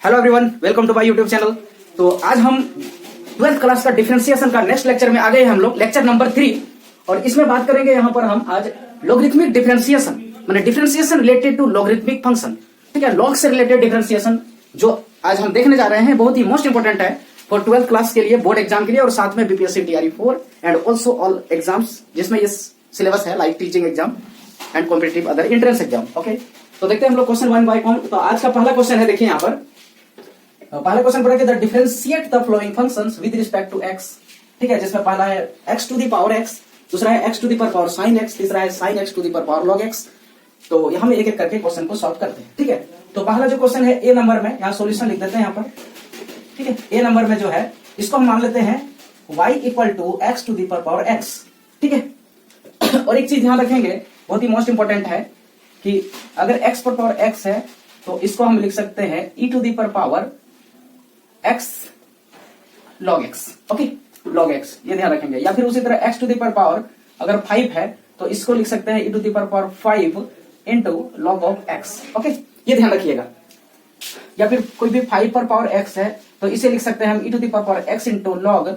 Hello everyone, welcome to my YouTube channel. तो आज हम 12th क्लास का डिफरेंशिएशन का नेक्स्ट लेक्चर में आ गए हैं हम लोग, लेक्चर नंबर 3। और इसमें बात करेंगे यहाँ पर हम आज लॉगरिथमिक डिफरेंशिएशन, माने differentiation related to logarithmic function. ठीक है, लॉग से रिलेटेड डिफरेंशिएशन जो आज हम देखने जा रहे हैं बहुत ही मोस्ट इंपोर्टेंट है फॉर 12th क्लास के लिए, बोर्ड एग्जाम के लिए, और साथ में BPSC TRE 4 and also all exams जिसमें ये सिलेबस है, like teaching exam and competitive other entrance exam. Okay, तो देखते हैं हम लोग क्वेश्चन 1 बाय 1। तो आज का पहला क्वेश्चन है, देखिए यहाँ पर पहला क्वेश्चन पढ़ेंगे, the differentiate the following functions with respect to x. ठीक है, जिसमें पहला है x to the power x, दूसरा है x to the power sin x, तीसरा है sin x to the power log x। तो यहाँ हम एक एक करके क्वेश्चन को सॉल्व करते हैं। ठीक है, तो पहला जो क्वेश्चन है ए नंबर में, यहाँ सॉल्यूशन लिख देते हैं यहाँ पर। ठीक है, ए नंबर में जो है इसको हम मान लेते हैं y equal to x to the power x। ठीक है, और एक चीज ध्यान रखेंगे, बहुत ही मोस्ट इंपोर्टेंट है कि अगर x पर पावर x है तो इसको हम लिख सकते हैं e to the power x log x। Okay, log x ये ध्यान रखेंगे। या फिर उसी तरह x टू द पावर अगर 5 है तो इसको लिख सकते हैं e to the power 5 into log of x। Okay, ये ध्यान रखिएगा। या फिर कोई भी 5 पर पावर x है तो इसे लिख सकते हैं हम e to the power x into log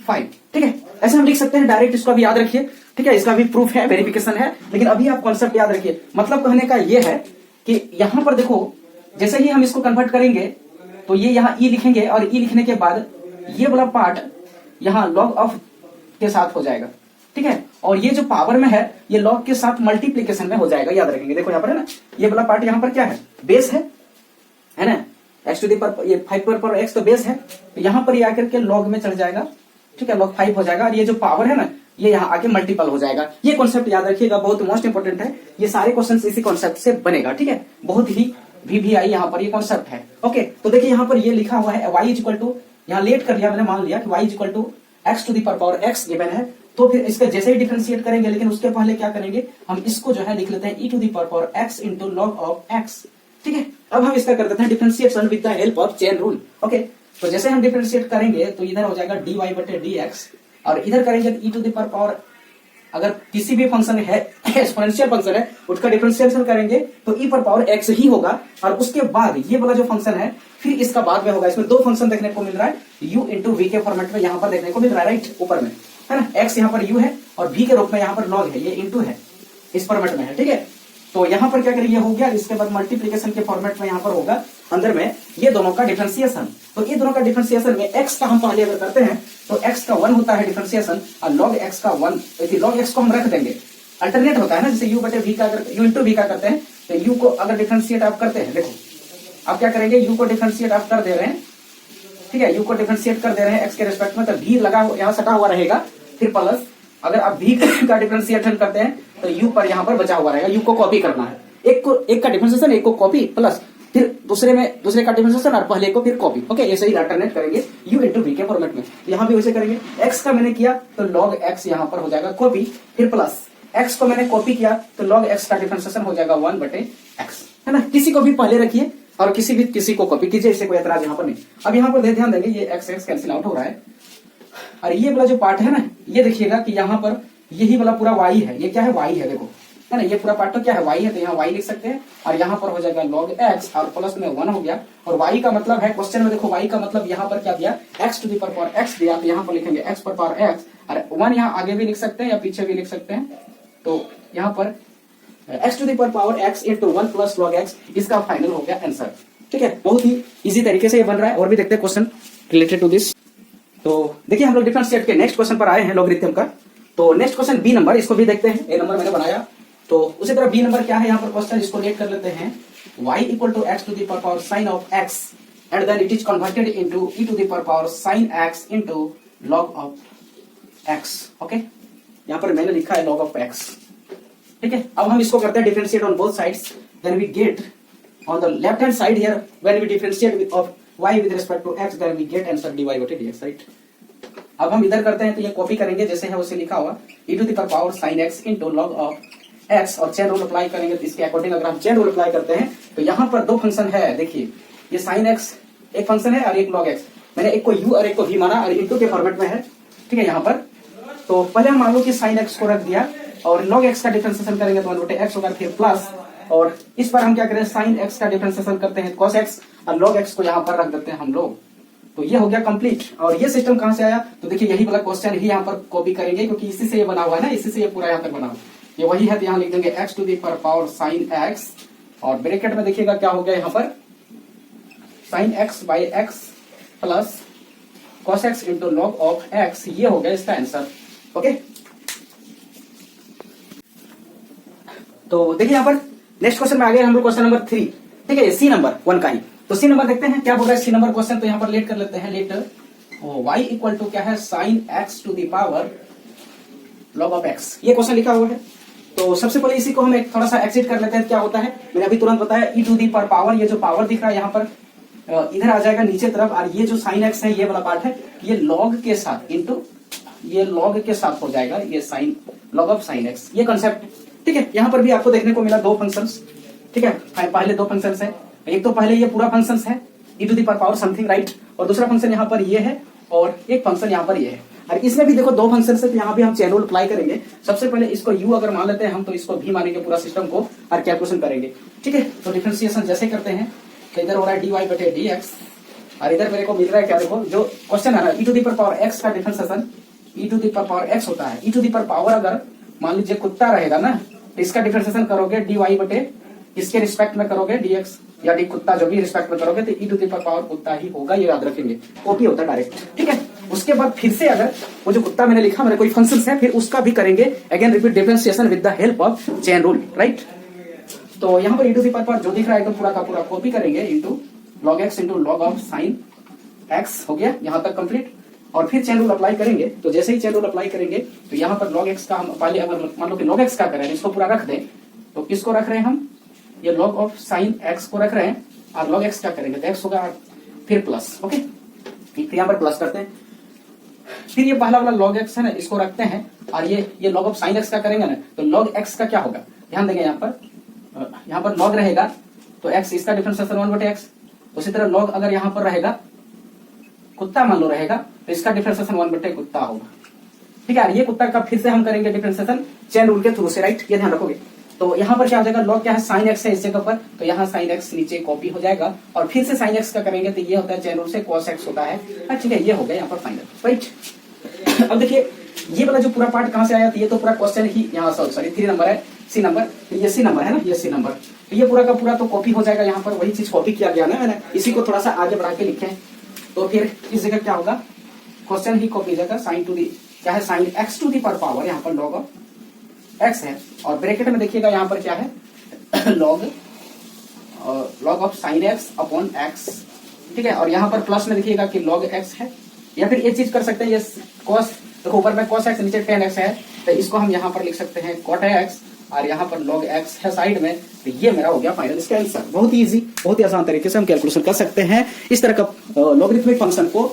5। ठीक है, ऐसे हम लिख सकते हैं डायरेक्ट, इसको भी याद रखिए। ठीक है, इसका भी प्रूफ है, वेरिफिकेशन है, लेकिन अभी आप कॉन्सेप्ट याद रखिए। मतलब कहने का ये है कि यहां पर देखो, जैसे ही हम इसको कन्वर्ट करेंगे तो ये यहाँ ई लिखेंगे, और ई लिखने के बाद ये वाला पार्ट यहाँ लॉग ऑफ के साथ हो जाएगा। ठीक है, और ये जो पावर में है ये लॉग के साथ मल्टीप्लीकेशन में हो जाएगा, याद रखेंगे। देखो यहाँ पर है ना, ये वाला पार्ट यहाँ पर क्या है, बेस है ना, एक्स टू दी पर ये 5 पर एक्स तो बेस है, तो यहाँ पर ये आकर के लॉग में चढ़ जाएगा। ठीक है, log 5 हो जाएगा, और ये जो पावर है ना ये यहाँ आके मल्टीपल हो जाएगा। ये कॉन्सेप्ट याद रखिएगा, बहुत मोस्ट इंपोर्टेंट है। ये सारे क्वेश्चन इसी कॉन्सेप्ट से बनेगा। ठीक है, बहुत ही VVI यहाँ पर ये कॉन्सेप्ट है। ओके, तो देखिए यहाँ पर ये लिखा हुआ है y इक्वल टू, यहाँ लेट कर लिया मैंने, मान लिया कि y equal to x to the power x given है। तो फिर इसका जैसे ही डिफरेंशिएट करेंगे, लेकिन उसके पहले क्या करेंगे, हम इसको जो है लिख लेते हैं e to the power x into log of x। ठीक है, अब हम इसका कर देते हैं differentiation with the help of chain rule. Okay, तो जैसे हम डिफरेंशिएट करेंगे तो इधर हो जाएगा dy बटे dx, और इधर करेंगे तो e टू द पावर, अगर किसी भी फंक्शन है एक्सपोनेंशियल फंक्शन है उसका डिफरेंशिएशन करेंगे तो e पर पावर x ही होगा, और उसके बाद ये वाला जो फंक्शन है फिर इसका बाद में होगा। इसमें दो फंक्शन देखने को मिल रहा है, u इंटू v के फॉर्मेट में यहाँ पर देखने को मिल रहा है, राइट, ऊपर में है ना, x यहाँ पर u है और v के रूप में यहाँ पर log है, ये इंटू है, इस फॉर्मेट में है। ठीक है, तो यहाँ पर क्या करेंगे, हो गया, इसके बाद मल्टीप्लीकेशन के फॉर्मेट में यहाँ पर होगा अंदर में ये दोनों का डिफरेंशिएशन। तो ये दोनों का डिफरेंशिएशन में x का हम पहले अगर करते हैं तो x का 1 होता है डिफरेंशिएशन, और log x का 1, log x को हम रख देंगे, अल्टरनेट होता है ना, जैसे u बटे v का, अगर u इंटू v का करते हैं तो u को अगर डिफरेंशिएट आप करते हैं, देखो आप क्या करेंगे, u को डिफरेंशिएट आप कर दे रहे हैं। ठीक है, u को डिफरेंशिएट कर दे रहे हैं x के रिस्पेक्ट में, तो v लगा यहाँ सटा हुआ रहेगा, फिर प्लस अगर आप v का डिफरेंशिएशन करते हैं तो u पर यहाँ पर बचा हुआ रहेगा, u को कॉपी करना है, एक का डिफरेंशिएशन, एक को कॉपी, प्लस फिर दूसरे का डिफरेंशिएशन और पहले को फिर कॉपी। ओके, ऐसे ही अल्टरनेट करेंगे u इंटू v के फॉर्मेट में। यहाँ भी वैसे करेंगे, x का मैंने किया तो log x यहाँ पर हो जाएगा कॉपी, फिर प्लस x को मैंने कॉपी किया तो log x का डिफरेंशिएशन हो जाएगा 1 बटे x, है ना। किसी को भी पहले रखिए और किसी को कॉपी कीजिए, इससे कोई एतराज यहाँ पर नहीं। अब यहाँ पर ध्यान देंगे, ये x x कैंसिल आउट हो रहा है, और ये वाला जो पार्ट है ना, ये देखिएगा कि यहाँ पर यही वाला पूरा y है, ये क्या है, y है, देखो है ना, ये पूरा पार्ट तो क्या है, y है, तो यहाँ y लिख सकते हैं, और यहाँ पर हो जाएगा log x, और प्लस में 1 हो गया। और y का मतलब है, क्वेश्चन में देखो y का मतलब यहाँ पर क्या दिया, x to the power x दिया, तो यहाँ पर लिखेंगे x पर पावर x, और 1 यहाँ आगे भी लिख सकते हैं या पीछे भी लिख सकते हैं, तो यहाँ पर x to the power x into 1 plus log x, इसका फाइनल हो गया आंसर। ठीक है, बहुत ही इजी तरीके से ये बन रहा है। और भी देखते हैं क्वेश्चन रिलेटेड टू दिस। तो देखिए हम लोग डिफरेंशिएट के नेक्स्ट क्वेश्चन पर आए हैं, लॉगरिथम का। तो नेक्स्ट क्वेश्चन बी नंबर, इसको भी देखते हैं, ए नंबर मैंने बनाया, तो उसी तरह बी नंबर क्या है यहाँ पर क्वेश्चन, इसको लेट कर लेते हैं, y equal to x to the power sine of x and then it is converted into e to the power sine x into log of x। Okay, यहाँ पर मैंने लिखा है log ऑफ x। ठीक है, अब हम इसको करते हैं differentiate on both sides, then we get on the left hand side here when we differentiate of y with respect to x, then we get answer dy बटे dx, राइट। अब हम इधर करते हैं तो ये कॉपी करेंगे, जैसे है उसे लिखा हुआ e to the power sine x into log of x, और चेन रूल अप्लाई करेंगे तो इसके अकॉर्डिंग अगर हम चेन रूल अप्लाई करते हैं तो यहाँ पर दो फंक्शन है, देखिए ये sin x एक फंक्शन है और एक log x, मैंने एक को u और एक को v माना, और इंटू के फॉर्मेट में है। ठीक है, यहाँ पर तो पहले हम मान लो कि sin x को रख दिया, और log x का डिफरेंशिएशन करेंगे तो 1 बटे x होगा, फिर प्लस और इस पर हम क्या करें, साइन एक्स का डिफरेंशिएशन करते हैं कॉस एक्स और लॉग एक्स को यहाँ पर रख देते हैं हम लोग। तो ये हो गया कंप्लीट। और ये सिस्टम कहां से आया, तो देखिए यही वाला क्वेश्चन ही यहाँ पर कॉपी करेंगे क्योंकि इसी से ये बना हुआ है ना, इसी से ये पूरा यहाँ तक बना हुआ ये वही है। तो यहाँ लिख देंगे x to the power sine x और ब्रैकेट में देखिएगा क्या हो गया यहाँ पर sine x by x plus cos x into log of x. ये हो गया इसका आंसर। ओके, तो देखिए यहाँ पर नेक्स्ट क्वेश्चन में आ गए हम लोग क्वेश्चन नंबर 3। ठीक है, सी नंबर 1 का ही। तो सी नंबर देखते हैं क्या बोल रहा है सी नंबर क्वेश्चन। तो यहाँ पर लेट कर लेते हैं, लेट y इक्वल टू क्या है sine x to the power log of x. ये क्वेश्चन लिखा हुआ है। तो सबसे पहले इसी को हम एक थोड़ा सा एक्सिट कर लेते हैं, क्या होता है मैंने अभी तुरंत बताया e टू दी पावर। ये जो पावर दिख रहा है यहाँ पर इधर आ जाएगा नीचे तरफ, और ये जो साइन एक्स है ये वाला पार्ट है ये लॉग के साथ इंटू ये लॉग के साथ हो जाएगा ये sign log of sine x, ये कंसेप्ट। ठीक है, यहाँ पर भी आपको देखने को मिला दो फंक्शंस। ठीक है, पहले दो फंक्शंस है, एक तो पहले ये पूरा फंक्शंस है e to the power something right, और दूसरा फंक्शन यहाँ पर ये है और एक फंक्शन यहाँ पर ये है। और इसमें भी देखो दो फंक्शन है, तो यहाँ भी हम चेन रूल अप्लाई करेंगे। सबसे पहले इसको u अगर मान लेते हैं हम, तो इसको v मानेंगे पूरा सिस्टम को और कैलकुलेशन करेंगे। ठीक है, तो डिफरेंशिएशन जैसे करते हैं तो इधर हो रहा है dy बटे dx और इधर मेरे को मिल रहा है क्या, देखो जो क्वेश्चन है ना e to the power x का differentiation e to the power x होता है। e टू दी पावर अगर मान लीजिए कुत्ता रहेगा ना, तो इसका डिफरेंशिएशन करोगे dy बटे इसके रिस्पेक्ट में करोगे dx या डी कुत्ता जो भी रिस्पेक्ट में करोगे तो e टू दी पावर कुत्ता ही होगा, ये याद रखेंगे, कॉपी होता है डायरेक्ट। ठीक है, उसके बाद फिर से अगर वो जो कुत्ता मैंने लिखा मेरे कोई फंक्शंस है फिर उसका भी करेंगे again repeat differentiation with the help of chain rule right. तो यहाँ पर e टू दी पावर जो दिख रहा है तो पूरा का पूरा कॉपी करेंगे into log x into log of sine x. हो गया यहाँ तक कंप्लीट। और फिर चेन रूल अप्लाई करेंगे, तो जैसे ही चेन रूल अप्लाई करेंगे तो यहाँ पर लॉग एक्स का हम पहले अगर मान लो कि लॉग एक्स का करें इसको पूरा रख दें, तो किसको रख रहे हैं हम, ये लॉग ऑफ साइन एक्स को रख रहे हैं और लॉग एक्स का करेंगे तो एक्स होगा फिर प्लस। ओके, फिर यहाँ पर प्लस करते हैं, फिर ये पहला वाला लॉग एक्स है ना इसको रखते हैं और ये लॉग ऑफ साइन एक्स का करेंगे ना, तो लॉग एक्स का क्या होगा ध्यान देंगे, यहाँ पर लॉग रहेगा तो एक्स इसका डिफरेंशिएशन 1 बटे एक्स। उसी तरह लॉग अगर यहाँ पर रहेगा कुत्ता मान लो रहेगा तो इसका डिफरेंशिएशन 1 बटे कुत्ता होगा। ठीक है, ये कुत्ता का फिर से हम करेंगे डिफरेंशिएशन चेन रूल के थ्रू से राइट, ये ध्यान रखोगे। तो यहाँ पर क्या हो जाएगा, लॉग क्या है साइन एक्स है इस जगह पर, तो यहाँ साइन एक्स नीचे कॉपी हो जाएगा और फिर से साइन एक्स का करेंगे तो ये होता है चेन रूल से कॉस एक्स होता है। ठीक है, ये हो गया यहाँ पर फाइनल राइट। अब देखिए ये वाला जो पूरा पार्ट कहाँ से आया, तो ये तो पूरा क्वेश्चन ही यहाँ सॉरी 3 नंबर है, सी नंबर, ये सी नंबर है ना, ये सी नंबर, तो ये पूरा का पूरा तो कॉपी हो जाएगा। यहाँ पर वही चीज कॉपी किया गया ना मैंने, इसी को थोड़ा सा आगे बढ़ा के लिखे, तो फिर इस जगह क्या होगा क्वेश्चन ही कॉपी जाएगा साइन टू दी क्या है sine x to the power, यहाँ पर लॉग ऑफ एक्स है और ब्रैकेट में देखिएगा यहाँ पर क्या है log of sine x upon x. ठीक है, और यहाँ पर प्लस में देखिएगा कि लॉग एक्स है, या फिर ये चीज कर सकते हैं, ये कॉस देखो ऊपर में कॉस एक्स नीचे टेन एक्स है, तो इसको हम यहाँ पर लिख सकते हैं कॉट एक्स और यहाँ पर लॉग एक्स है साइड में, तो ये मेरा हो गया फाइनल इसका आंसर। बहुत ही इजी, बहुत ही आसान तरीके से हम कैलकुलेशन कर सकते हैं। इस तरह का लॉगरिथमिक फंक्शन को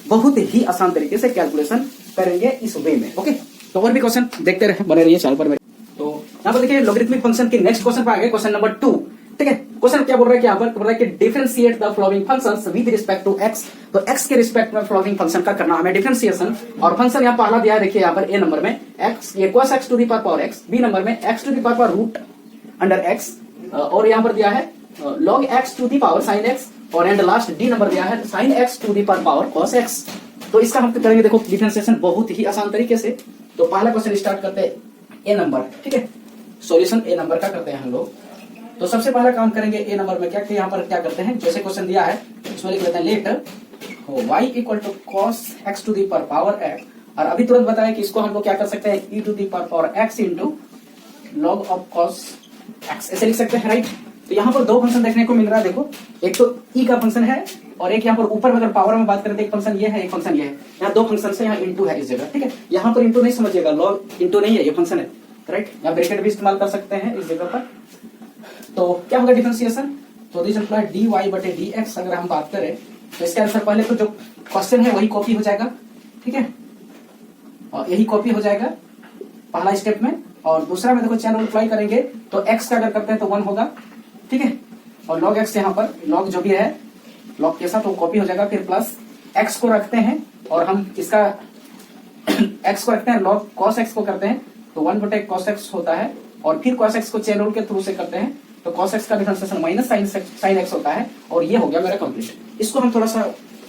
बहुत ही आसान तरीके से कैलकुलेशन करेंगे इस वे में। ओके, तो और भी क्वेश्चन देखते रहे, बने रहिए चैनल पर मेरे। तो यहाँ पर देखिए लॉगरिथमिक फंक्शन के नेक्स्ट क्वेश्चन पर आ गए, क्वेश्चन नंबर 2। ठीक है, क्वेश्चन क्या बोल रहा है कि यहाँ पर बोल रहा है कि differentiate the following functions with respect to x. तो एक्स के रिस्पेक्ट में फॉलोइंग फंक्शन का करना हमें डिफरेंशिएशन, और फंक्शन यहाँ पहला दिया है देखिए यहाँ पर ए नंबर में एक्स, ये cos x to the power X, B number में X to the power root under X, और यहाँ पर दिया है log x to the power sine x, और एंड लास्ट डी नंबर दिया है sine x to the power cos x। तो इसका हम करेंगे देखो डिफरेंशिएशन बहुत ही आसान तरीके से। तो पहला क्वेश्चन स्टार्ट करते हैं ए नंबर। ठीक है, सॉल्यूशन ए नंबर का करते हैं हम लोग। तो सबसे पहला काम करेंगे ए नंबर में क्या, यहाँ पर क्या करते हैं, जैसे क्वेश्चन दिया है इसमें लिख लेते हैं let y equal to cos x to the power x, और अभी तुरंत बताया कि इसको हम लोग क्या कर सकते हैं e to the power x into log of cos x, ऐसे लिख सकते हैं राइट। तो यहाँ पर दो फंक्शन देखने को मिल रहा है, देखो एक तो e का फंक्शन है और एक यहाँ पर ऊपर में अगर पावर में बात करें तो एक फंक्शन ये है एक फंक्शन ये है, यहाँ दो फंक्शन से यहाँ इंटू है इस जगह। ठीक है, यहाँ पर इंटू नहीं समझिएगा, लॉग इंटू नहीं है, ये फंक्शन है राइट, यहाँ ब्रैकेट भी इस्तेमाल कर सकते हैं इस जगह पर। तो क्या होगा डिफरेंशिएशन, तो दिस इम्प्लाइज dy बटे dx अगर हम बात करें तो इसके आंसर पहले तो जो क्वेश्चन है वही कॉपी हो जाएगा। ठीक है, और यही कॉपी हो जाएगा पहला स्टेप में, और दूसरा में देखो चैन अप्लाई करेंगे तो x का अगर करते हैं तो 1 होगा। ठीक है, और log x यहाँ पर log जो भी है log के साथ वो कॉपी हो जाएगा, फिर प्लस x को रखते हैं और हम इसका x को रखते हैं, log cos x को करते हैं तो 1 बटे cos x होता है, और फिर cos x को चेन रूल के थ्रू से करते हैं तो cos x का डिफरेंशिएशन माइनस साइन x होता है, और ये हो गया मेरा कंप्लीट। इसको हम थोड़ा सा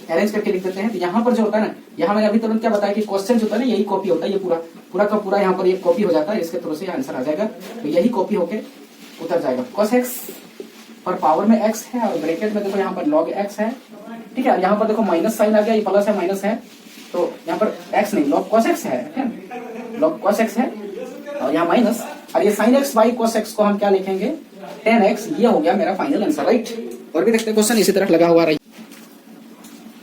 अरेंज करके लिख देते हैं। तो यहाँ पर जो होता है ना, यहाँ मैंने अभी तुरंत क्या बताया कि क्वेश्चन जो होता है ना, यही कॉपी होता है, ये पूरा का पूरा यहाँ पर ये कॉपी हो जाता है, इसके थ्रू से आंसर आ जाएगा। तो यही कॉपी होके उतर जाएगा। cos x पर पावर में x है, और ब्रैकेट में देखो यहाँ पर log x है, ठीक है। यहाँ पर देखो माइनस साइन आ गया, ये प्लस है माइनस है, तो यहाँ पर x नहीं log cos x है, log cos x है, और यहाँ माइनस, और ये sin x by cos x को हम क्या लिखेंगे, tan x। ये हो गया मेरा फाइनल आंसर, राइट। और भी देखते हैं क्वेश्चन इसी तरह लगा हुआ रही।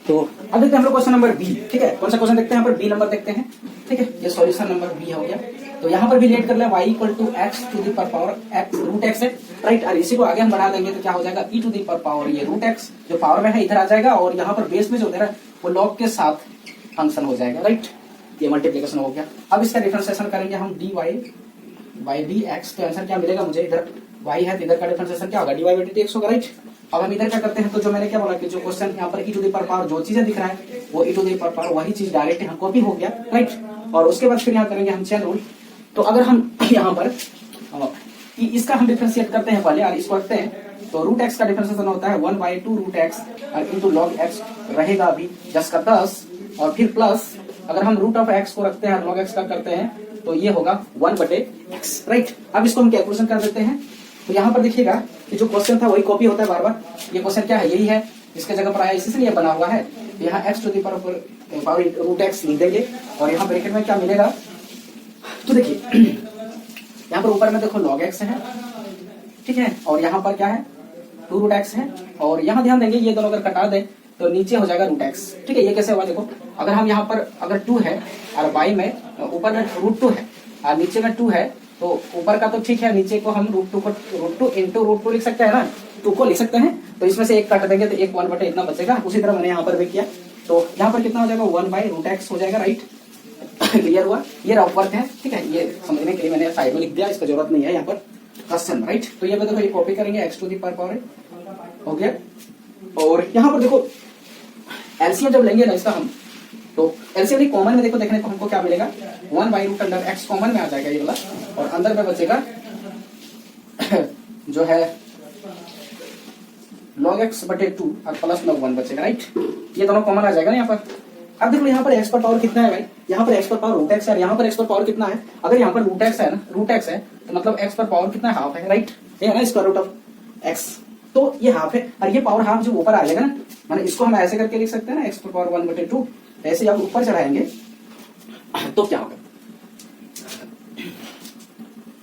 तो अब देखते हैं हम लोग क्वेश्चन नंबर बी, ठीक है। कौन सा क्वेश्चन देखते हैं, यहाँ पर बी नंबर देखते हैं, ठीक है। ये सॉल्यूशन नंबर बी हो गया। तो यहाँ पर भी लेट कर ले y equal to x to the power x root x है, राइट। और इसी को आगे हम बढ़ा देंगे तो क्या हो जाएगा, e टू द पावर ये रूट x जो पावर में है इधर आ जाएगा, और यहाँ पर बेस में जो है वो log के साथ फंक्शन हो जाएगा, राइट। ये मल्टीप्लिकेशन हो गया। अब इसका डिफरेंशिएशन करेंगे हम dy बाई dx। तो आंसर क्या मिलेगा मुझे, इधर y है तो इधर का डिफरेंशिएशन क्या होगा, dy बाई dx होगा, राइट। अब हम इधर क्या करते हैं, तो जो मैंने क्या बोला कि जो क्वेश्चन यहाँ पर e टू द पावर जो चीजें दिख रहा है वो e टू द पावर वही चीज डायरेक्ट यहाँ कॉपी हो गया, राइट। और उसके बाद फिर यहाँ करेंगे हम चेन रूल। तो अगर हम यहाँ पर इसका हम डिफरेंशिएट करते हैं पहले, और इसको रखते हैं, तो रूट एक्स का डिफरेंशिएशन होता है 1/2 रूट एक्स और इंटू लॉग एक्स रहेगा अभी 10 का 10, और फिर प्लस अगर हम रूट ऑफ एक्स को रखते हैं और लॉग एक्स का करते हैं तो ये होगा 1/x, राइट। अब इसको हम कैलकुलेशन कर देते हैं। तो यहाँ पर देखिएगा कि जो क्वेश्चन था वही कॉपी होता है बार बार। ये क्वेश्चन क्या है, यही है, इसके जगह पर आया इसीलिए बना हुआ है। यहाँ x to the power root x लिख देंगे, और यहाँ ब्रैकेट में क्या मिलेगा, तो देखिए यहाँ पर ऊपर में देखो log x है, ठीक है, और यहाँ पर क्या है 2 रूट एक्स है, और यहाँ ध्यान देंगे ये दोनों अगर कटा दे तो नीचे हो जाएगा रूट एक्स, ठीक है। ये कैसे हुआ देखो, अगर हम यहाँ पर अगर 2 है और y में ऊपर में रूट 2 है और नीचे में 2 है, तो ऊपर का तो ठीक है, नीचे को हम रूट टू इंटू रूट 2 लिख सकते हैं ना, 2 को लिख सकते हैं। तो इसमें से एक काट देंगे तो एक 1/, इतना बचेगा। उसी तरह मैंने यहाँ पर भी किया, तो यहाँ पर कितना हो जाएगा 1/√x हो जाएगा, राइट। क्लियर हुआ, ये रफ वर्क है, ठीक है। ये समझने के लिए मैंने साइड में लिख दिया, इसका जरूरत नहीं है यहाँ पर क्वेश्चन, राइट। तो ये देखो, ये कॉपी करेंगे x टू द पावर हो गया, और यहाँ पर देखो एलसीएम जब लेंगे ना इसका हम, तो एलसीएम कॉमन में देखो देखने को हमको क्या मिलेगा, 1/√x कॉमन में आ जाएगा ये वाला, और अंदर में बचेगा जो है log x/2 और प्लस में 1 बचेगा, राइट। ये दोनों कॉमन आ जाएगा ना यहाँ पर। अब देखो यहाँ पर x पर पावर कितना है भाई, यहाँ पर x पर पावर रूट एक्स है, यहाँ पर x पर पावर कितना है, अगर यहाँ पर रूट एक्स है ना, रूट एक्स है तो मतलब x पर पावर कितना है, हाफ है, राइट। ये है ना स्क्वायर रूट ऑफ x, तो ये हाफ है, और ये पावर हाफ जो ऊपर आ जाएगा ना, माने इसको हम ऐसे करके लिख सकते हैं ना, x पर पावर 1/2, ऐसे आप ऊपर चढ़ाएंगे तो क्या होगा,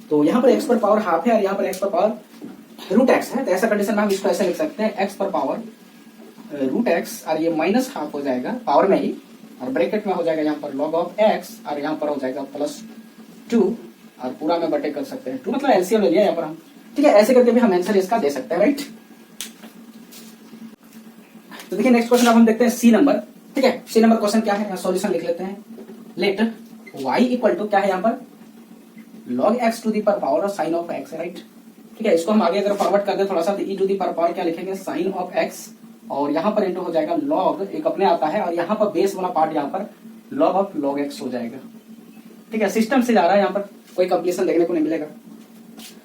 तो यहाँ पर x पर पावर हाफ है और यहाँ पर x पर पावर रूट एक्स है, तो ऐसा कंडीशन में हम इसको ऐसे लिख सकते हैं, x पर पावर रूट एक्स और ये माइनस हाफ हो जाएगा पावर में ही, और ब्रैकेट में हो जाएगा यहाँ पर log ऑफ x, और यहाँ पर हो जाएगा +2, और पूरा में बटे कर सकते हैं 2, मतलब एलसीएम ले लिया यहाँ पर हम, ठीक है। ऐसे करके भी हम आंसर इसका दे सकते हैं, राइट। तो देखिए नेक्स्ट क्वेश्चन अब हम देखते हैं सी नंबर, ठीक है। सी नंबर क्वेश्चन क्या है, यहाँ सॉल्यूशन लिख लेते हैं। लेट y इक्वल टू क्या है यहाँ पर log x to the power और साइन ऑफ x है, राइट, ठीक है। इसको हम आगे अगर फॉरवर्ड कर दे थोड़ा सा, तो e टू द पावर क्या लिखेंगे, साइन ऑफ x, और यहाँ पर इंटू हो जाएगा log, एक अपने आता है, और यहाँ पर बेस वाला पार्ट यहाँ पर log ऑफ log x हो जाएगा, ठीक है। सिस्टम से जा रहा है, यहाँ पर कोई कंप्लीशन देखने को नहीं मिलेगा।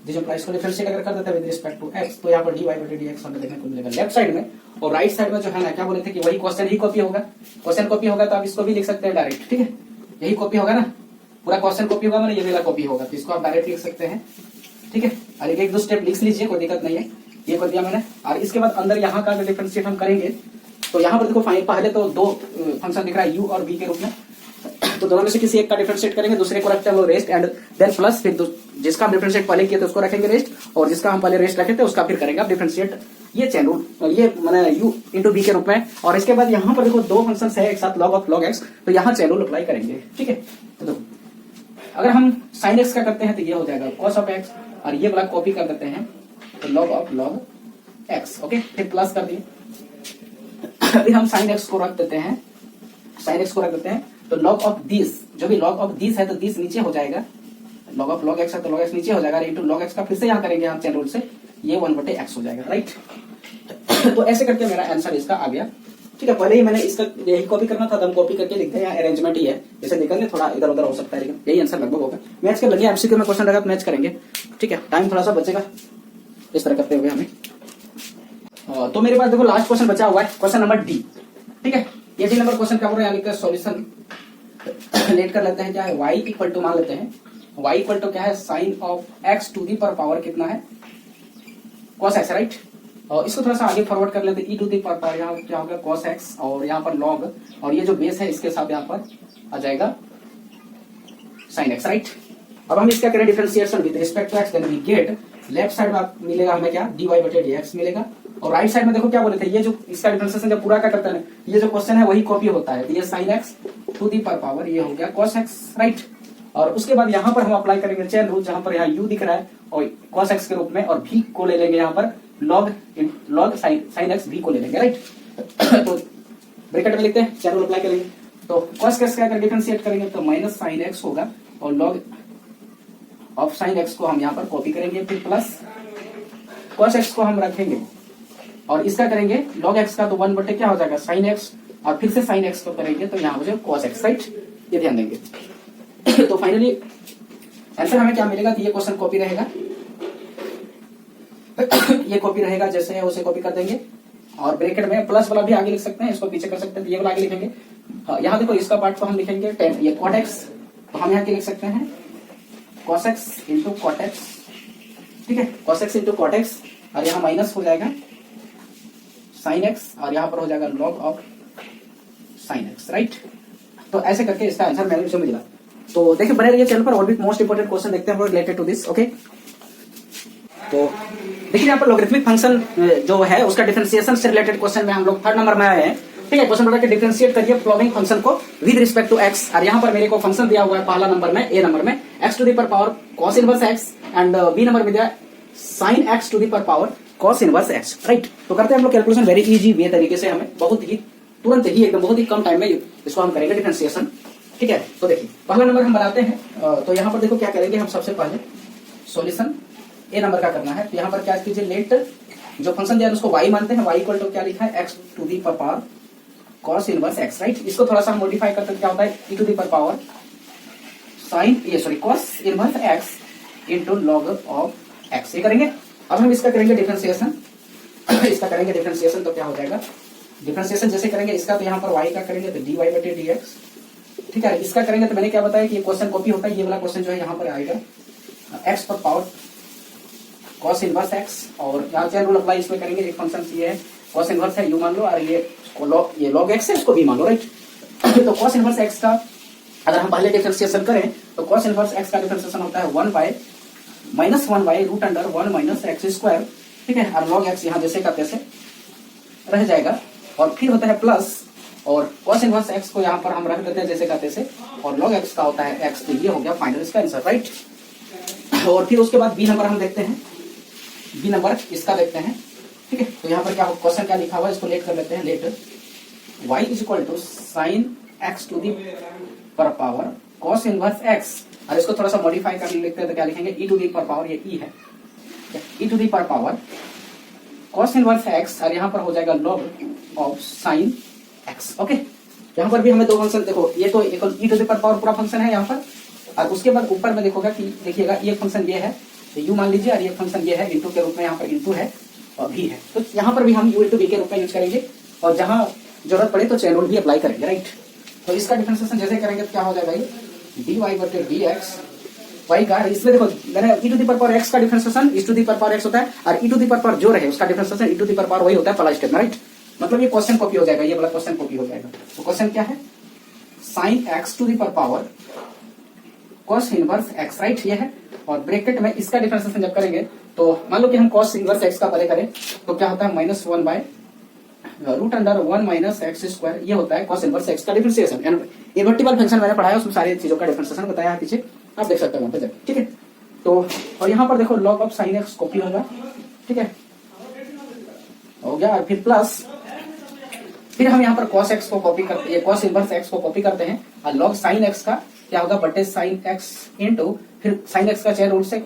जो प्राइस को डिफरेंशिएट अगर कर देते हैं विद रिस्पेक्ट टू x, तो यहाँ पर dy/dx हमें देखने को मिलेगा लेफ्ट साइड में, और राइट साइड में जो है ना, क्या बोले थे कि वही क्वेश्चन ही कॉपी होगा, क्वेश्चन कॉपी होगा तो आप इसको भी लिख सकते हैं डायरेक्ट, ठीक है। यही कॉपी होगा ना, पूरा क्वेश्चन कॉपी होगा, मैंने ये वाला कॉपी होगा, तो इसको आप डायरेक्ट लिख सकते हैं, ठीक है। और एक दो स्टेप लिख लीजिए, कोई दिक्कत नहीं है, ये कर दिया मैंने। और इसके बाद अंदर यहाँ का डिफरेंशिएट हम करेंगे, तो यहाँ पर देखो पहले तो 2 फंक्शन दिख रहा है u और v के रूप में, तो दोनों में से किसी एक का डिफरेंशिएट करेंगे, दूसरे को रखते हैं रेस्ट एंड देन प्लस, फिर जिसका हम डिफरेंशिएट पहले किए थे उसको रखेंगे रेस्ट, और जिसका हम पहले रेस्ट रखे थे उसका फिर करेंगे आप डिफरेंशिएट, ये चेन रूल, ये मैंने u इंटू v के रूप में। और इसके बाद यहाँ पर देखो 2 फंक्शन है एक साथ, log ऑफ log x, तो यहाँ चेन रूल अप्लाई करेंगे, ठीक है। तो अगर हम साइन x का करते हैं तो ये हो जाएगा cos ऑफ x, और ये वाला कॉपी कर देते हैं तो log of log x, okay, फिर प्लस कर दिए। फिर हम साइन x को रख देते हैं, साइन x को रख देते हैं, तो log ऑफ दिस, जो भी log ऑफ दिस है तो दिस नीचे हो जाएगा, log ऑफ log x है तो log x नीचे हो जाएगा, इंटू log x का फिर से यहाँ करेंगे हम चेन रूल से, ये 1/x हो जाएगा, राइट। तो ऐसे करके मेरा आंसर इसका आ गया, ठीक है। पहले ही मैंने इसका यही कॉपी करना था, तो हम कॉपी करके लिखते हैं, यहाँ अरेंजमेंट ही है, जैसे निकलने थोड़ा इधर उधर हो सकता है, लेकिन यही आंसर लगभग होगा। मैच कर लेंगे, एमसीक्यू में क्वेश्चन रहेगा तो मैच करेंगे, ठीक है। टाइम थोड़ा सा बचेगा, इस तरह करते हुए हमें तो मेरे पास देखो लास्ट क्वेश्चन बचा हुआ है, क्वेश्चन नंबर डी। ठीक है, ये डी नंबर क्वेश्चन क्या बोल रहे हैं, यानी कि सॉल्यूशन लेट कर लेते हैं। क्या है, y इक्वल टू मान लेते हैं y इक्वल टू क्या है, sine of x to the power कितना है, cos x, राइट। और इसको थोड़ा सा आगे फॉरवर्ड कर लेते हैं, e टू दी पावर यहाँ क्या होगा cos x, और यहाँ पर log, और ये जो बेस है इसके साथ यहाँ पर आ जाएगा sin x, राइट। अब हम इसका करें differentiation with respect to x, then we get left side में मिलेगा हमें क्या, dy बटे dx मिलेगा, और राइट साइड में देखो क्या बोले थे, ये जो इसका डिफरेंशिएशन जब पूरा क्या करता है, ये जो क्वेश्चन है वही कॉपी होता है, ये sin x to the power ये हो गया cos x, राइट। और उसके बाद यहाँ पर हम अप्लाई करेंगे चेन रूल, जहां पर यहाँ u दिख रहा है और cos x के रूप में, और v को ले लेंगे यहाँ पर log sin x v को ले लेंगे, राइट। तो ब्रैकेट में लिखते हैं, चेन रूल अप्लाई करेंगे, तो cos x का डिफरेंशिएट करेंगे तो माइनस sin x होगा, और log ऑफ sin x को हम यहाँ पर कॉपी करेंगे, फिर प्लस cos x को हम रखेंगे, और इसका करेंगे log x का तो 1 बटे क्या हो जाएगा sin x, और फिर से sin x को करेंगे तो यहाँ हो जाएगा cos x, राइट। ये ध्यान देंगे। तो फाइनली आंसर हमें क्या मिलेगा, तो ये क्वेश्चन कॉपी रहेगा, ये कॉपी रहेगा, जैसे है उसे कॉपी कर देंगे, और ब्रैकेट में प्लस वाला भी आगे लिख सकते हैं, इसको पीछे कर सकते हैं, ये वाला आगे लिखेंगे। हाँ, यहाँ देखो इसका पार्ट को हम लिखेंगे 10, ये cot x, तो हम यहाँ क्या लिख सकते हैं cos x into cot x, ठीक है, cos x into cot x, और यहाँ माइनस हो जाएगा sin x, और यहाँ पर हो जाएगा log of sin x, right. तो ऐसे करके इसका आंसर मैंने जो मिला। तो देखिए बने रहिए चैनल पर, और भी मोस्ट इंपोर्टेंट क्वेश्चन देखते हैं रिलेटेड टू दिस, ओके। तो देखिए यहाँ पर लॉगरिथमिक फंक्शन जो है उसका डिफरेंशिएशन से रिलेटेड क्वेश्चन में हम लोग 3rd नंबर में आए हैं। ठीक है, क्वेश्चन बता के डिफरेंशिएट करिए फॉलोइंग फंक्शन को विद रिस्पेक्ट टू x, और यहाँ पर मेरे को फंक्शन दिया हुआ है पहला नंबर में, ए नंबर में x to the power cos inverse x, and B number में दिया sin x to the power cos inverse x, right. तो करते हैं हम लोग कैलकुलेशन वेरी इजी वे तरीके से, हमें बहुत ही तुरंत ही एकदम बहुत ही कम टाइम में इसको हम करेंगे डिफरेंशिएशन। ठीक है, तो देखिए पहला नंबर हम बनाते हैं, तो यहाँ पर देखो क्या करेंगे हम, सबसे पहले सॉल्यूशन ए नंबर का करना है। तो यहाँ पर क्या कीजिए, लेट जो फंक्शन दिया है उसको y मानते हैं, y इक्वल टू क्या लिखा है x to the power cos inverse x, right. इसको थोड़ा सा हम मॉडिफाई करते हैं, क्या होता है e to the power sine cos inverse x into log of x, ये करेंगे। अब हम इसका करेंगे डिफरेंशिएशन, इसका करेंगे डिफरेंशिएशन, तो क्या हो जाएगा डिफरेंशिएशन जैसे करेंगे इसका, तो यहाँ पर y का करेंगे तो dy बटे dx, ठीक है। इसका करेंगे तो मैंने क्या बताया कि ये क्वेश्चन कॉपी होता है, ये वाला क्वेश्चन जो है यहाँ पर आएगा x पर पावर cos इनवर्स x, और यहाँ चेन रूल अप्लाई इसमें करेंगे, एक फंक्शन ये है cos इनवर्स है u मान लो, और ये log x है, इसको भी मान लो, राइट। तो cos इनवर्स x का अगर हम पहले डिफरेंशिएशन करें तो cos इनवर्स x का डिफरेंशिएशन होता है 1 बाय -1/√1 माइनस x स्क्वायर, ठीक है, और log x यहाँ जैसे का तैसे रह जाएगा, और फिर होता है प्लस, और cos इनवर्स x को यहाँ पर हम रख देते हैं जैसे का तैसे, और log x का होता है x, तो ये हो गया फाइनल इसका आंसर, राइट। और फिर उसके बाद बी नंबर हम देखते हैं, बी नंबर इसका देखते हैं, ठीक है। तो यहाँ पर क्या क्वेश्चन क्या लिखा हुआ है, इसको लेट कर लेते हैं, let y is equal to sine x to the power cos inverse x, और इसको थोड़ा सा मॉडिफाई कर लिखते हैं, तो क्या लिखेंगे e टू दी पावर, ये e है, e to the power cos inverse x, और यहाँ पर हो जाएगा log of sine x, okay. यहाँ पर भी हमें दो फंक्शन, देखो ये तो एक e टू दी पावर पूरा फंक्शन है यहाँ पर, और उसके बाद ऊपर में देखोगा कि देखिएगा ये फंक्शन ये है, तो u मान लीजिए, और ये फंक्शन ये है इंटू के रूप में, यहाँ पर इंटू है और v है, तो यहाँ पर भी हम u इंटू v के रूप में यूज करेंगे, और जहां जरूरत पड़े तो चेन रूल भी अप्लाई करेंगे, राइट। तो इसका डिफरेंशिएशन जैसे करेंगे तो क्या हो जाएगा, dy बटे dx, y का, इसमें देखो मैंने e to the power x का differentiation e to the power x होता है, और e टू दी पावर जो रहे उसका differentiation e to the power वही होता है पहला स्टेप में, राइट। मतलब ये क्वेश्चन कॉपी हो जाएगा, ये वाला क्वेश्चन कॉपी हो जाएगा। तो क्वेश्चन क्या है, sine x to the power cos inverse x, right, ये है, और ब्रैकेट में इसका डिफरेंशिएशन जब करेंगे तो मान लो कि हम cos इनवर्स x का पहले करें तो क्या होता है -1/√1 माइनस x स्क्वायर, ये होता है cos इनवर्स x का डिफरेंशिएशन। इन्वर्टिबल फंक्शन मैंने पढ़ाया, उसमें सारी चीजों का डिफरेंशिएशन बताया है पीछे, आप देख सकते हो वहां पे, ठीक है। तो और यहाँ पर देखो log of sin x copy होगा, ठीक है, हो गया, और फिर प्लस, फिर हम यहाँ पर cos x को कॉपी करते हैं, cos इनवर्स x को कॉपी करते हैं, और log sin x का क्या होगा बटे sin x इंटू फिर sin x का चेन रूट से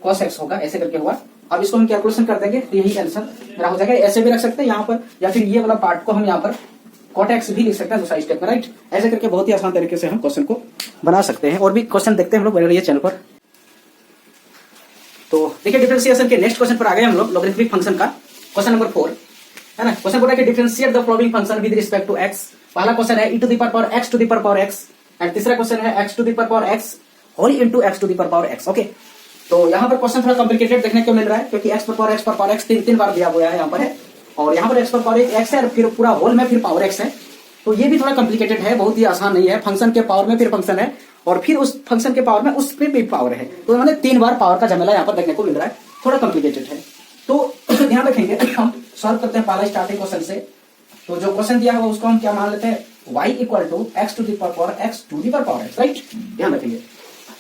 cos x होगा, ऐसे करके हुआ। अब इसको हम कैलकुलेशन कर देंगे तो यही आंसर मेरा हो जाएगा। ऐसे भी रख सकते हैं यहाँ पर, या फिर ये वाला पार्ट को हम यहाँ पर cot x भी लिख सकते हैं दूसरा स्टेप में, राइट। ऐसे करके बहुत ही आसान तरीके से हम क्वेश्चन को बना सकते हैं। और भी क्वेश्चन देखते हैं हम लोग, बने रहिए चैनल पर। तो देखिए डिफरेंशिएशन के नेक्स्ट क्वेश्चन पर आ गए हम लोग लॉगरिथमिक फंक्शन का क्वेश्चन नंबर 4 है ना। क्वेश्चन बोला है कि differentiate the following function with respect to x. पहला क्वेश्चन है e to the power x to the power x and तीसरा क्वेश्चन है x to the power x whole into x to the power x। Okay, तो यहाँ पर question थोड़ा कॉम्प्लिकेटेड देखने को मिल रहा है क्योंकि x पावर x तीन बार दिया हुआ है यहाँ पर है, और यहाँ पर x पावर x है और फिर पूरा होल में फिर पावर x है। तो ये भी थोड़ा कॉम्प्लिकेटेड है, बहुत ही आसान नहीं है। फंक्शन के पावर में फिर फंक्शन है और फिर उस फंक्शन के पावर में उस पे भी पावर है, तो मैंने 3 बार पावर का झमेला यहाँ पर देखने को मिल रहा है, थोड़ा कॉम्प्लिकेटेड है। तो ध्यान रखेंगे हम सॉल्व करते हैं पहला स्टार्टिंग क्वेश्चन से। तो जो क्वेश्चन दिया है उसको हम क्या मान लेते हैं, y equal to x to the power x to the power x, right. ध्यान रखेंगे,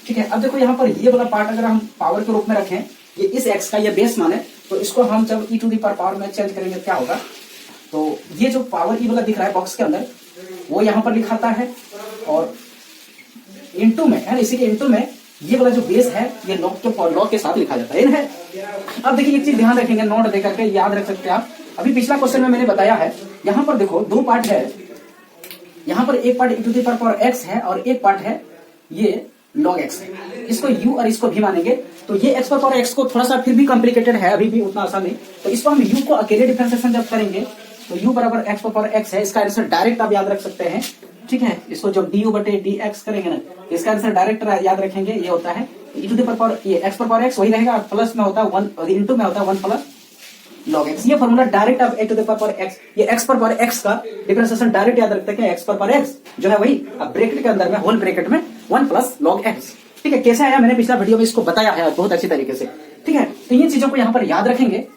ठीक है। अब देखो यहाँ पर ये वाला पार्ट अगर हम पावर के रूप में रखें, ये इस x का ये बेस माने, तो इसको हम जब e टू द पावर में चेंज करेंगे क्या होगा, तो ये जो पावर ई वाला दिख रहा है बॉक्स के अंदर वो यहाँ पर लिखाता है, और इनटू में है, इसी के इनटू में ये वाला जो बेस है ये लॉग के साथ लिखा जाता है। अब देखिए एक चीज ध्यान रखेंगे, नोट दे करके याद रख सकते हैं आप। अभी पिछला क्वेश्चन में मैंने बताया है, यहाँ पर देखो 2 पार्ट है, यहाँ पर एक part e to the power x है और एक पार्ट है ये log x है। इसको u और इसको भी मानेंगे, तो ये x पावर x को थोड़ा सा फिर भी कॉम्प्लिकेटेड है, अभी भी उतना आसान नहीं। तो इसको हम u को अकेले डिफरेंशिएशन जब करेंगे तो u बराबर x पावर x है, इसका आंसर डायरेक्ट आप याद रख सकते हैं, ठीक है। इसको जब du बटे dx करेंगे ना, इसका आंसर डायरेक्ट याद रखेंगे, ये होता है e टू द पावर ये x पावर x वही रहेगा, प्लस में होता है 1 और इनटू में होता है 1 प्लस log x। ये फॉर्मूला डायरेक्ट आप a to the power x, ये x पावर x का डिफरेंशिएशन डायरेक्ट याद रखते हैं, x पावर x जो है वही अब ब्रैकेट के अंदर में होल ब्रैकेट में 1 प्लस log x, ठीक है। कैसे आया मैंने पिछला वीडियो में इसको बताया है बहुत अच्छी तरीके से, ठीक है। तो इन चीजों को यहाँ पर याद रखेंगे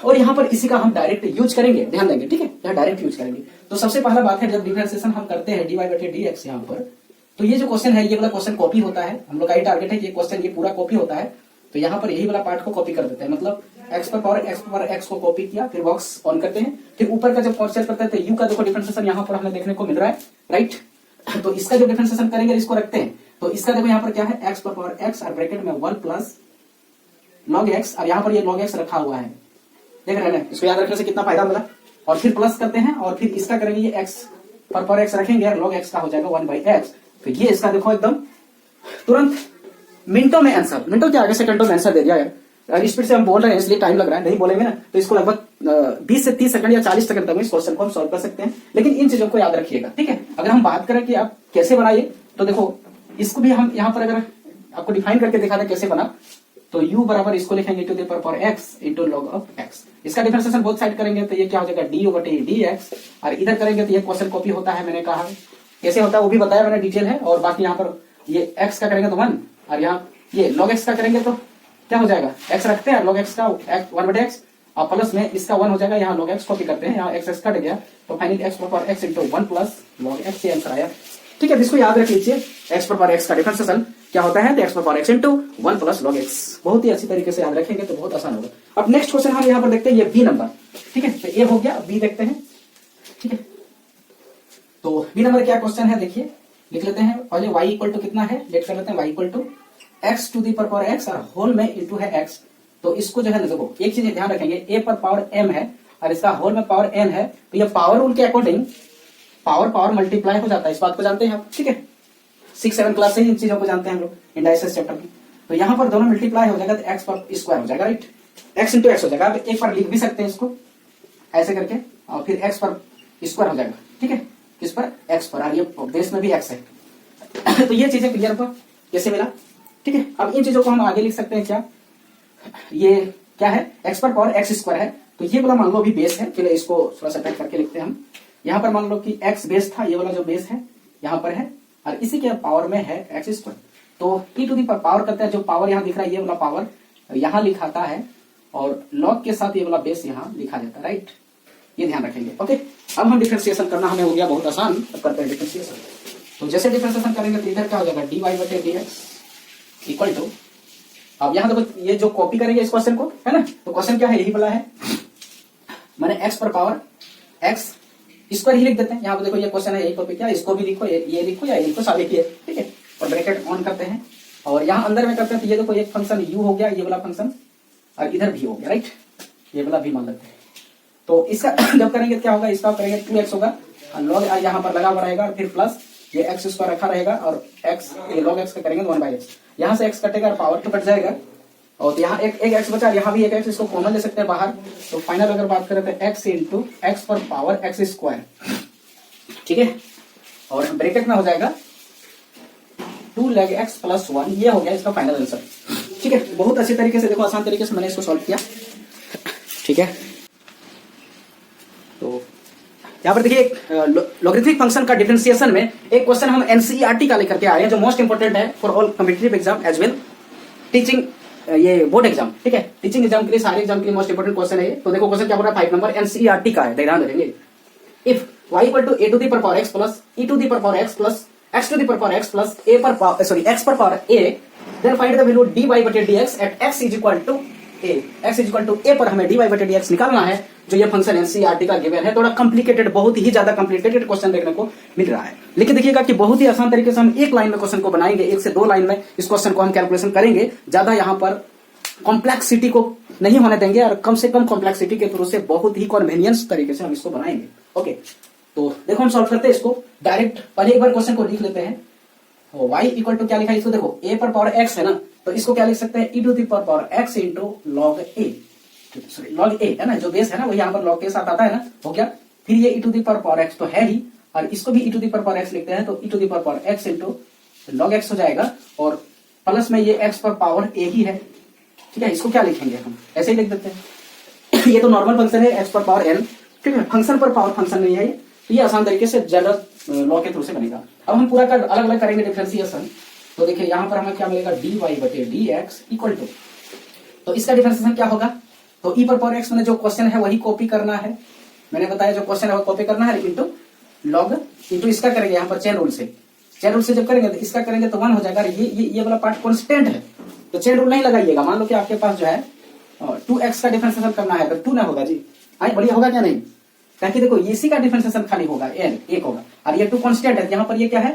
और यहाँ पर इसी का हम डायरेक्ट यूज करेंगे, ध्यान देंगे, ठीक है। यहाँ डायरेक्ट यूज करेंगे। तो सबसे पहला बात है, जब डिफरेंशिएशन हम करते हैं dy बटे dx यहाँ पर, तो ये जो क्वेश्चन है ये वाला क्वेश्चन कॉपी होता है, हम लोग का ही टारगेट है कि ये क्वेश्चन ये पूरा कॉपी होता है। तो यहाँ पर यही वाला पार्ट को कॉपी कर देते हैं, मतलब x पावर x को कॉपी किया, फिर बॉक्स ऑन करते हैं, फिर ऊपर का जब परचेज करते हैं तो u का देखो डिफरेंशिएशन यहाँ पर हमें देखने को मिल रहा है, राइट। तो इसका जो डिफरेंशिएशन करेंगे इसको रखते हैं, तो इसका देखो यहाँ पर क्या है x पावर x और ब्रैकेट में 1 प्लस log x, और यहाँ पर ये log x रखा हुआ है, देख रहे हैं। इसको याद रखने से कितना फायदा मिला, और फिर प्लस करते हैं और फिर इसका करेंगे ये x पावर x रखेंगे और log x का हो जाएगा 1/x। तो ये इसका देखो एकदम तुरंत मिनटों में आंसर, मिनटों के आगे सेकंडों में आंसर दे दिया है। स्पीड से हम बोल रहे हैं इसलिए टाइम लग रहा है, नहीं बोलेंगे ना तो इसको लगभग 20 से 30 सेकंड या 40 सेकंड तक इस क्वेश्चन को हम सॉल्व कर सकते हैं। लेकिन इन चीजों को याद रखिएगा, ठीक है। अगर हम बात करें कि आप कैसे बनाइए, तो देखो इसको भी हम यहाँ पर अगर आपको डिफाइन करके दिखा दें कैसे बना, तो u बराबर इसको लिखेंगे to the power x into log of x। इसका डिफरेंशिएशन बोथ साइड करेंगे तो ये क्या हो जाएगा d बटे dx, और इधर करेंगे तो ये क्वेश्चन कॉपी होता है, मैंने कहा कैसे होता है वो भी बताया मैंने, डिटेल है। और बाकी यहाँ पर ये x का करेंगे तो 1, और यहाँ ये log x का करेंगे तो क्या हो जाएगा, x रखते हैं log x का 1 बटे x और प्लस में इसका 1 हो जाएगा, यहाँ log x कॉपी करते हैं, यहाँ x कट गया, तो finally x power x into 1 plus log x, ये आंसर आया, ठीक है। इसको याद रख लीजिए, x पावर x का डिफरेंशिएशन क्या होता है, तो x power x into 1 plus log x। बहुत ही अच्छी तरीके से याद रखेंगे तो बहुत आसान होगा। अब नेक्स्ट क्वेश्चन हम यहाँ पर देखते हैं, ये बी नंबर, ठीक है। तो ए हो गया, बी देखते हैं, ठीक है। तो बी नंबर क्या क्वेश्चन है देखिए, लिख लेते हैं पहले y इक्वल टू कितना है, लेट कर लेते हैं y equal to x to the power x और होल में इंटू है x। तो इसको जो है ना देखो एक चीज ध्यान रखेंगे, a पर पावर m है और इसका होल में पावर n है, तो ये पावर रूल के अकॉर्डिंग पावर मल्टीप्लाई हो जाता है, इस बात को जानते हैं आप, ठीक है। 6-7 क्लास से इन चीजों को जानते हैं हम लोग इंडाइसेस चैप्टर में। तो यहाँ पर दोनों मल्टीप्लाई हो जाएगा तो x पर स्क्वायर हो जाएगा, राइट, x इंटू एक्स हो जाएगा। अब एक बार लिख भी सकते हैं इसको ऐसे करके, और फिर x पर स्क्वायर हो जाएगा, ठीक है, किस पर, x पर, और ये बेस में भी x है। तो ये चीजें क्लियर हुआ कैसे मिला, ठीक है। अब इन चीजों को हम आगे लिख सकते हैं, क्या ये क्या है, x पर पावर x स्क्वायर है, तो ये वाला मान लो अभी बेस है, चलिए इसको थोड़ा सा टाइप करके लिखते हैं हम। यहाँ पर मान लो कि x बेस था, ये वाला जो बेस है यहाँ पर है, और इसी के पावर में है x स्क्वायर। तो e टू दी पावर करते हैं, जो पावर यहाँ दिख रहा है ये वाला पावर यहाँ लिखाता है, और log के साथ ये वाला बेस यहाँ लिखा जाता है, राइट, ये ध्यान रखेंगे, ओके। अब हम डिफरेंशिएशन करना हमें हो गया बहुत आसान, अब करते हैं डिफरेंशिएशन। तो जैसे डिफरेंशिएशन करेंगे तो इधर क्या हो जाएगा, dy बटे dx इक्वल टू, अब यहाँ देखो ये जो कॉपी करेंगे इस क्वेश्चन को, है ना, तो क्वेश्चन क्या है, यही वाला है, मैंने x पर पावर x स्क्वायर ही लिख देते हैं। यहाँ पे देखो ये क्वेश्चन है, यही कॉपी किया, इसको भी लिखो, ये लिखो या ये लिखो, सारे किए, ठीक है। और ब्रैकेट ऑन करते हैं और यहाँ अंदर में करते हैं, तो ये देखो एक फंक्शन u हो गया, ये वाला फंक्शन, और इधर भी हो गया, राइट, ये वाला भी मान लेते हैं। तो इसका जब करेंगे क्या होगा, इसका करेंगे 2x होगा, और log यहाँ पर लगा हुआ रहेगा, फिर प्लस ये x स्क्वायर रखा रहेगा, और x ये log x का करेंगे 1/x, यहाँ से x कटेगा और पावर तो कट जाएगा, और यहाँ एक एक्स बचा, यहाँ भी एक एक्स, इसको कॉमन ले सकते हैं बाहर। तो फाइनल अगर बात करें तो एक्स इंटू एक्स पर पावर एक्स स्क्वायर, ठीक है, और ब्रैकेट में हो जाएगा 2 log x प्लस 1, ये हो गया इसका फाइनल आंसर। ठीक है, बहुत अच्छी तरीके से देखो, आसान तरीके से मैंने इसको सॉल्व किया। ठीक है, तो यहाँ पर देखिए लॉगरिथमिक फंक्शन का डिफरेंशिएशन में एक क्वेश्चन हम एनसीईआरटी का लेकर के आए हैं, जो मोस्ट इंपोर्टेंट है for all competitive exam as well teaching, ये बोर्ड एग्जाम। ठीक है, टीचिंग एग्जाम के लिए, सारे एग्जाम के लिए मोस्ट इंपोर्टेंट क्वेश्चन है ये। तो देखो क्वेश्चन क्या बोल रहा है, 5 नंबर एनसीईआरटी का है, ध्यान देंगे। If y equal to a to the power x plus e to the power x plus x to the power x plus a पर पावर x पर power a, then find the value dy बटे dx at x is equal to a। x is equal to a पर हमें dy बटे dx निकालना है, जो ये फंक्शन एनसीईआरटी का गिवन है। थोड़ा कॉम्प्लिकेटेड, बहुत ही ज्यादा कॉम्प्लिकेटेड क्वेश्चन देखने को मिल रहा है, लेकिन देखिएगा कि बहुत ही आसान तरीके से हम एक लाइन में क्वेश्चन को बनाएंगे, 1 से 2 लाइन में इस क्वेश्चन को हम कैलकुलेशन करेंगे। ज्यादा यहाँ पर कॉम्प्लेक्सिटी को नहीं होने देंगे, और कम से कम कॉम्प्लेक्सिटी के थ्रू से बहुत ही कन्वीनियंस तरीके से हम इसको बनाएंगे। ओके, तो देखो हम सॉल्व करते हैं इसको डायरेक्ट। पहले एक बार क्वेश्चन को लिख लेते हैं। y इक्वल टू क्या लिखा है इसको, देखो a पर पावर x है ना, तो इसको क्या लिख सकते हैं, e to the power x into log a, log a है ना, जो बेस है ना वो यहाँ पर लॉग के साथ आता है ना, हो गया। फिर ये e to the power x तो है ही, और इसको भी e to the power x लिखते हैं, तो e to the power x into log x हो जाएगा, और प्लस में ये x पर पावर a ही है। ठीक है, इसको क्या लिखेंगे हम, ऐसे ही लिख देते हैं। ये तो नॉर्मल फंक्शन है, x पर पावर n, ठीक है, फंक्शन पर पावर फंक्शन नहीं है ये आसान तरीके से जनरल लॉ के थ्रू से बनेगा। अब हम पूरा का अलग अलग करेंगे डिफरेंशिएशन। तो देखिए यहाँ पर हमें क्या मिलेगा, dy बटे dx इक्वल टू, तो इसका डिफरेंशिएशन क्या होगा, तो e पर पावर x मैंने जो क्वेश्चन है वही कॉपी करना है, मैंने बताया जो क्वेश्चन है वो कॉपी करना है, इंटू लॉग इंटू इसका करेंगे यहाँ पर चेन रूल से। चेन रूल से जब करेंगे तो इसका करेंगे तो 1 हो जाएगा। ये वाला पार्ट कॉन्स्टेंट है, तो चेन रूल नहीं लगाइएगा। मान लो कि आपके पास जो है 2x का डिफरेंशिएशन करना है, तो 2 ना होगा जी, आई बढ़िया होगा क्या नहीं, ताकि देखो इसी का डिफरेंशिएशन खाली होगा n, 1 होगा, और ये 2 कांस्टेंट है, यहाँ पर ये क्या है,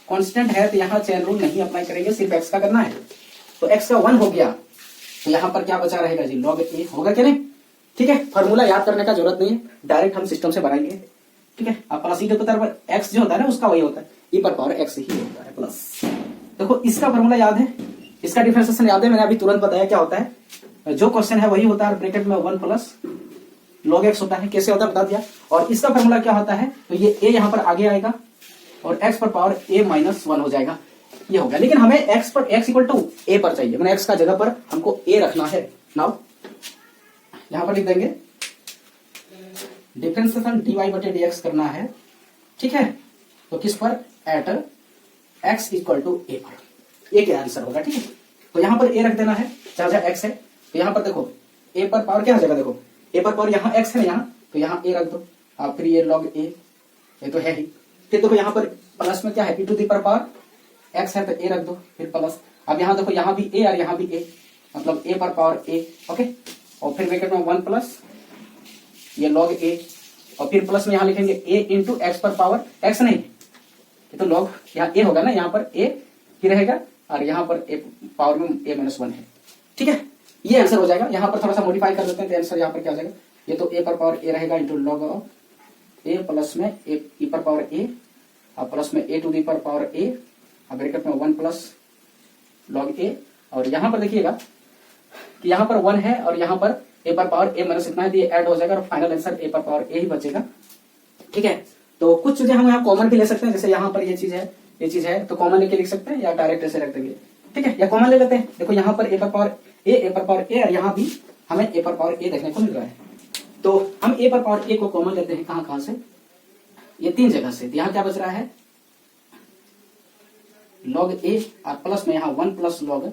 कांस्टेंट है, तो यहाँ चेन रूल नहीं अप्लाई करेंगे, सिर्फ x का करना है। तो x का 1 हो गया, तो यहाँ पर क्या बचा रहेगा जी, log a होगा क्या नहीं। ठीक है, फॉर्मूला याद करने का जरूरत नहीं है, डायरेक्ट हम सिस्टम से बनाएंगे। ठीक है, आपका सीधे पता है x जो होता है ना उसका वही होता है, e पर पावर x ही होता है प्लस। देखो इसका फॉर्मूला याद है, इसका डिफरेंशिएशन याद है, मैंने अभी तुरंत बताया क्या होता है, जो क्वेश्चन है वही होता है, ब्रैकेट में 1 प्लस log x होता है, कैसे होता है बता दिया। और इसका फॉर्मूला क्या होता है, तो ये a यहाँ पर आगे आएगा और x पर पावर a माइनस 1 हो जाएगा, ये हो गया। लेकिन हमें x इक्वल टू a पर चाहिए, मैंने x का जगह पर हमको a रखना है। नाउ यहाँ पर लिख देंगे डिफरेंशिएशन dy बटे dx करना है। ठीक है, तो किस पर, at x equal to a पर, a के आंसर होगा। ठीक है, तो यहाँ पर a रख देना है, जहाँ x है, तो यहाँ पर देखो a पर पावर क्या हो जाएगा, देखो a पर पावर यहाँ x है यहाँ, तो यहाँ a रख दो, और फिर ये log a, ये तो है ही। फिर देखो यहाँ पर प्लस में क्या है, e to the power x है, तो a रख दो, फिर प्लस। अब यहाँ देखो यहाँ भी a और यहाँ भी a, मतलब a पर पावर a, ओके, और फिर ब्रैकेट में 1 प्लस ये log a, और फिर प्लस में यहाँ लिखेंगे a इंटू x पर पावर x नहीं, ये तो log यहाँ a होगा ना, यहाँ पर a ही रहेगा, और यहाँ पर a पावर में a माइनस 1 है। ठीक है, ये आंसर हो जाएगा। यहाँ पर थोड़ा सा मॉडिफाई कर देते हैं, तो आंसर यहाँ पर क्या हो जाएगा, ये तो a पर पावर a रहेगा इंटू लॉग a प्लस में e पर पावर a, और प्लस में a टू दी पर पावर a, और ब्रैकेट में 1 प्लस log a, और यहाँ पर देखिएगा कि यहाँ पर 1 है और यहाँ पर a पर पावर a माइनस इतना है, तो ये ऐड हो जाएगा और फाइनल आंसर a पर पावर a ही बचेगा। ठीक है, तो कुछ चीजें हम यहाँ कॉमन भी ले सकते हैं, जैसे यहाँ पर ये चीज है, तो कॉमन लेके लिख सकते हैं या डायरेक्ट ऐसे रख देंगे। ठीक है, या कॉमन ले लेते हैं, देखो यहाँ पर a पर पावर a पर पावर a, और यहाँ भी हमें a पर पावर a देखने को मिल रहा है, तो हम a पर पावर a को कॉमन लेते हैं। कहां से, ये 3 जगह से। यहाँ क्या बच रहा है, log a, और प्लस में यहाँ 1 प्लस log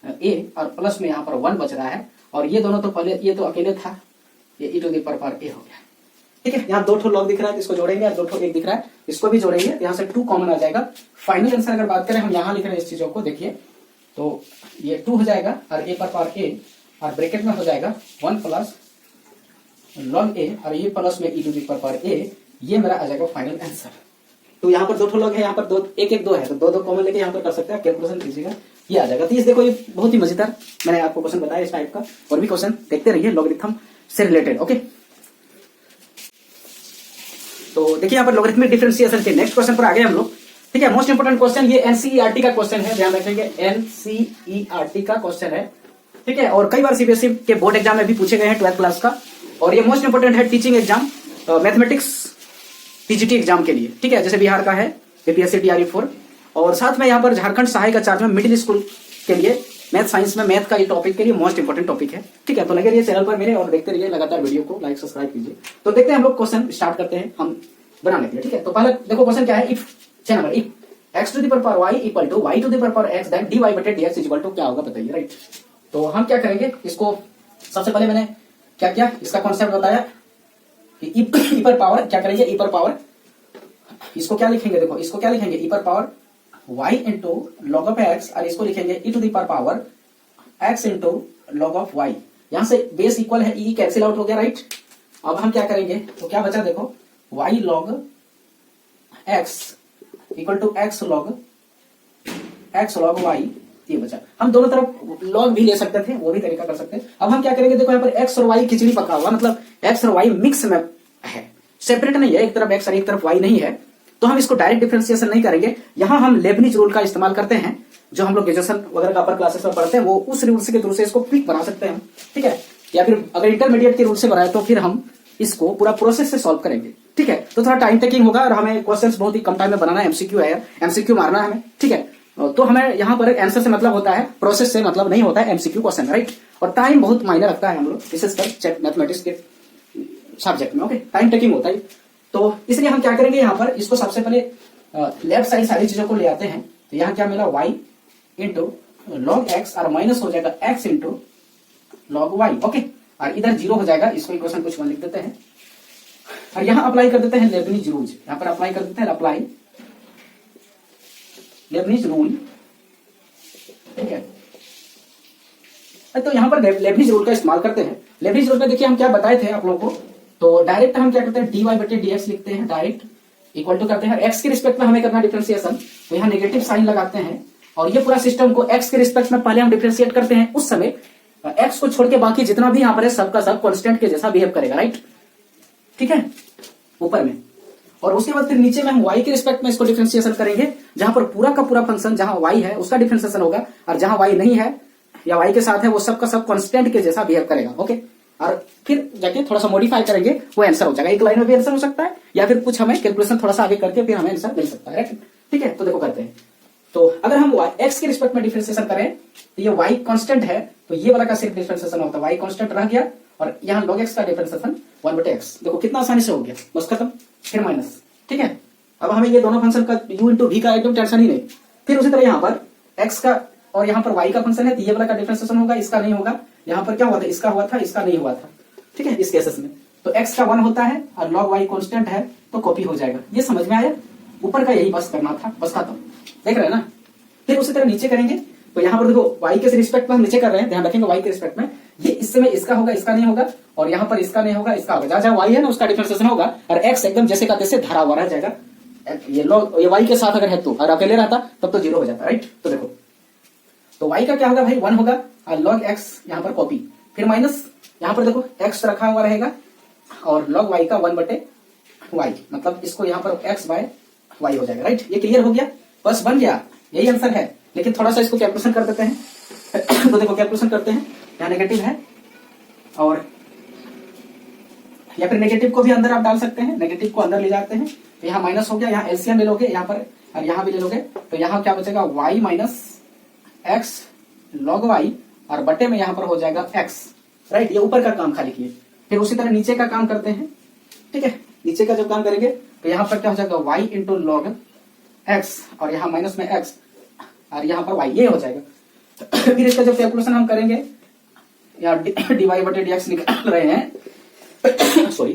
a, और प्लस में यहाँ पर 1 बच रहा है, और ये दोनों तो पहले, ये तो अकेले था, ये e to the power a हो गया। ठीक है, यहाँ 2 log दिख रहा है, इसको जोड़ेंगे, और 2 1 दिख रहा है, इसको भी जोड़ेंगे, यहाँ से 2 कॉमन आ जाएगा। फाइनल आंसर अगर बात करें, हम यहाँ लिख रहे हैं इस चीजों को, देखिए तो ये 2 हो जाएगा, और a पर पावर a, और ब्रैकेट में हो जाएगा 1 प्लस log a, और ये प्लस में e to the power a, ये मेरा आ जाएगा फाइनल आंसर। तो यहाँ पर 2 log है, यहाँ पर 2 1 1 2 है, तो 2 कॉमन लेके यहाँ पर कर सकते हैं, कैलकुलेशन कीजिएगा, ये आ जाएगा। तो इस देखो ये बहुत ही मजेदार मैंने आपको क्वेश्चन बताया इस टाइप का, और भी क्वेश्चन देखते रहिए लॉगरिथम से रिलेटेड। ओके, तो देखिए यहाँ पर लॉगरिथमिक डिफरेंशिएशन के नेक्स्ट क्वेश्चन पर आ गए हम लोग। ठीक है, मोस्ट इंपोर्टेंट क्वेश्चन, ये एनसीईआरटी का क्वेश्चन है, ध्यान रखेंगे, एनसीईआरटी का क्वेश्चन है। ठीक है। और कई बार सीबीएसई के बोर्ड एग्जाम में भी पूछे गए हैं 12th क्लास का, और ये मोस्ट इंपोर्टेंट है teaching exam, mathematics TGT exam के लिए, ठीक है, जैसे बिहार का है एपीएससी टीआरई 4, और साथ में यहाँ पर झारखंड सहायक आचार्य में मिडिल स्कूल के लिए मैथ साइंस में मैथ का ये टॉपिक के लिए मोस्ट इंपोर्टेंट टॉपिक है, ठीक है। तो लगे रहिए चैनल पर मेरे और देखते रहिए लगातार वीडियो को, लाइक सब्सक्राइब कीजिए। तो देखते हैं हम लोग क्वेश्चन स्टार्ट करते हैं हम बनाने के लिए, ठीक है। तो पहले देखो क्वेश्चन क्या है, इफ छह नंबर, if x to the power y equal to y to the power x then dy बटे dx इक्वल टू क्या होगा बताइए, राइट। तो हम क्या करेंगे, इसको सबसे पहले मैंने क्या किया, इसका कॉन्सेप्ट बताया कि ई पर पावर क्या करेंगे, ई पर पावर, इसको क्या लिखेंगे, देखो इसको क्या लिखेंगे, ई पर power y into log of x, और इसको लिखेंगे E to the power x into log of y। यहां से बेस इक्वल है, ई कैंसिल आउट हो गया, राइट। अब हम क्या करेंगे, तो क्या बचा देखो, y log x equal to x log y, ये बचा। हम दोनों तरफ लॉग भी ले सकते थे, वो भी तरीका कर सकते हैं। अब हम क्या करेंगे, देखो यहाँ पर x और y खिचड़ी पका हुआ, मतलब x और y मिक्स में है, सेपरेट नहीं है, एक तरफ x और एक तरफ y नहीं है, तो हम इसको डायरेक्ट डिफरेंशिएशन नहीं करेंगे। यहां हम लेबनिज रूल का इस्तेमाल करते हैं, जो हम लोग ग्रेजुएशन वगैरह का अपर क्लासेस में पढ़ते हैं, वो उस रूल के थ्रू से इसको क्विक बना सकते हैं, ठीक है। या फिर अगर इंटरमीडिएट के रूल से बनाए तो फिर हम इसको पूरा प्रोसेस से सॉल्व करेंगे, ठीक है। तो थोड़ा टाइम टेकिंग होगा और हमें क्वेश्चंस बहुत ही कम टाइम में बनाना है, एमसीक्यू है, एमसीक्यू मारना है हमें, ठीक है। तो हमें यहाँ पर आंसर से मतलब होता है, प्रोसेस से मतलब नहीं होता है एमसीक्यू क्वेश्चन, राइट। और टाइम बहुत मायने रखता है हम लोग विशेषकर मैथमेटिक्स के सब्जेक्ट में, ओके, टाइम टेकिंग होता है। तो इसलिए हम क्या करेंगे, यहाँ पर इसको सबसे पहले लेफ्ट साइड सारी चीजों को ले आते हैं। तो यहाँ क्या मिला, y इंटू लॉग एक्स, और माइनस हो जाएगा x into log y, okay, और इधर जीरो हो जाएगा, इसको इक्वेशन कुछ लिख देते हैं, और यहाँ अप्लाई कर देते हैं लेबनिज रूल, यहाँ पर अप्लाई कर देते हैं, अप्लाई लेबनिज रूल, ठीक है। तो यहाँ पर लेबनिज रूल का इस्तेमाल करते हैं। लेबनिज रूल में देखिए हम क्या बताए थे आप लोगों को, तो डायरेक्ट हम क्या करते हैं, dy बटे dx लिखते हैं, डायरेक्ट इक्वल टू करते हैं, x के रिस्पेक्ट में हमें करना डिफरेंशिएशन, तो यहाँ नेगेटिव साइन लगाते हैं, और ये पूरा सिस्टम को x के रिस्पेक्ट में पहले हम डिफरेंशिएट करते हैं। उस समय x को छोड़ के बाकी जितना भी यहाँ पर है सबका सब कांस्टेंट के जैसा बिहेव करेगा, राइट, ठीक है, ऊपर में। और उसके बाद फिर नीचे में हम y के रिस्पेक्ट में इसको डिफरेंशिएशन करेंगे, जहां पर पूरा का पूरा फंक्शन जहां y है उसका डिफरेंशिएशन होगा, और जहां y नहीं है या y के साथ है वो सबका सब कांस्टेंट के जैसा बिहेव करेगा, ओके। और फिर जाके थोड़ा सा मॉडिफाई करेंगे, वो आंसर हो जाएगा। एक लाइन में भी आंसर हो सकता है, या फिर कुछ हमें कैलकुलेशन थोड़ा सा आगे करके फिर हमें आंसर मिल सकता है, ठीक है। तो देखो करते हैं, तो अगर हम x के रिस्पेक्ट में डिफरेंशिएशन करें तो ये y कांस्टेंट है, तो ये वाला का सिर्फ डिफरेंशिएशन होता है, y कांस्टेंट रह गया, और यहाँ log x का डिफरेंशिएशन 1 बटे x, देखो कितना आसानी से हो गया, बस खत्म, फिर माइनस, ठीक है। अब हमें ये दोनों फंक्शन का u इंटू v का एकदम टेंशन ही नहीं। फिर उसी तरह यहाँ पर x का और यहाँ पर y का फंक्शन है, तो ये वाला का डिफरेंशिएशन होगा, इसका नहीं होगा। यहाँ पर क्या हुआ था, इसका हुआ था, इसका नहीं हुआ था, ठीक है, इस केसेस में। तो x का 1 होता है और log y कांस्टेंट है, तो कॉपी हो जाएगा। ये समझ में आया, ऊपर का यही बस करना था, बस खत्म, देख रहे हैं ना। फिर उसी तरह नीचे करेंगे, तो यहाँ पर देखो y के रिस्पेक्ट में हम नीचे कर रहे हैं, ध्यान रखेंगे y के रिस्पेक्ट में, ये इस समय इसका होगा, इसका नहीं होगा, और यहाँ पर इसका नहीं होगा, इसका होगा, जहां जहां y है ना उसका डिफरेंशिएशन होगा, और x एकदम जैसे का तैसे धरा हुआ रह जाएगा। ये y के साथ अगर है तो, और अकेले रहता तब तो जीरो हो जाता, राइट। तो देखो, तो y का क्या होगा भाई, 1 होगा, और log x यहाँ पर कॉपी, फिर माइनस, यहाँ पर देखो x रखा हुआ रहेगा, और log y का 1 बटे y, मतलब इसको यहाँ पर x बाय y हो जाएगा, राइट। ये क्लियर हो गया, बस बन गया, यही आंसर है। लेकिन थोड़ा सा इसको कैलकुलेशन कर देते हैं तो देखो कैलकुलेशन करते हैं, यहाँ नेगेटिव है, और या फिर नेगेटिव को भी अंदर आप डाल सकते हैं, नेगेटिव को अंदर ले जाते हैं, तो यहाँ माइनस हो गया, यहाँ एलसीएम ले लोगे यहाँ पर, और यहाँ भी ले लोगे, तो यहाँ क्या बचेगा, y minus x log y, और बटे में यहाँ पर हो जाएगा x, राइट। ये ऊपर का काम खाली किए। फिर उसी तरह नीचे का काम करते हैं, ठीक है। नीचे का जब काम करेंगे तो यहाँ पर क्या हो जाएगा, y इंटू लॉग x, और यहाँ माइनस में x, और यहाँ पर y, ये हो जाएगा। फिर इसका जब कैलकुलेशन हम करेंगे, यहाँ dy बटे dx निकाल रहे हैं सॉरी,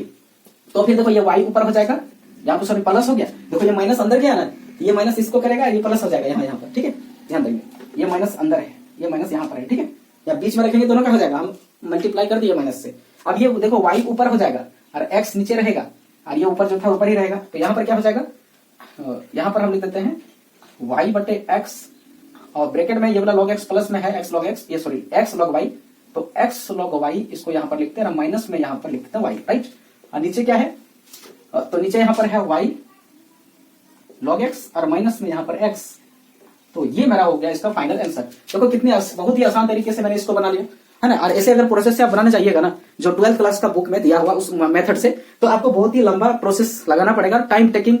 तो फिर देखो ये y ऊपर हो जाएगा, यहाँ पर सॉरी प्लस हो गया, देखो ये माइनस अंदर गया ना, ये माइनस इसको करेगा, ये प्लस हो जाएगा यहाँ पर, ठीक है। ध्यान देंगे, ये माइनस अंदर है, ये माइनस यहाँ पर है, ठीक है। या बीच में रखेंगे दोनों का हो जाएगा, हम मल्टीप्लाई कर दिए माइनस से। अब ये देखो y ऊपर हो जाएगा और x नीचे रहेगा, और ये ऊपर जो था ऊपर ही रहेगा, तो यहाँ पर क्या हो जाएगा, यहाँ पर हम लिख देते हैं y बटे x, और ब्रैकेट में ये वाला log x प्लस में है x log x, ये सॉरी x log y, तो x log y इसको यहाँ पर लिखते हैं, माइनस में यहाँ पर लिखते हैं y, राइट। और नीचे क्या है, तो नीचे यहाँ पर है y log x, और माइनस में यहाँ पर x तो ये मेरा हो गया इसका फाइनल आंसर। देखो कितनी बहुत ही आसान तरीके से मैंने इसको बना लिया है ना। और ऐसे अगर प्रोसेस से आप बनाना चाहिएगा ना जो 12th क्लास का बुक में दिया हुआ उस मेथड से, तो आपको बहुत ही लंबा प्रोसेस लगाना पड़ेगा। टाइम टेकिंग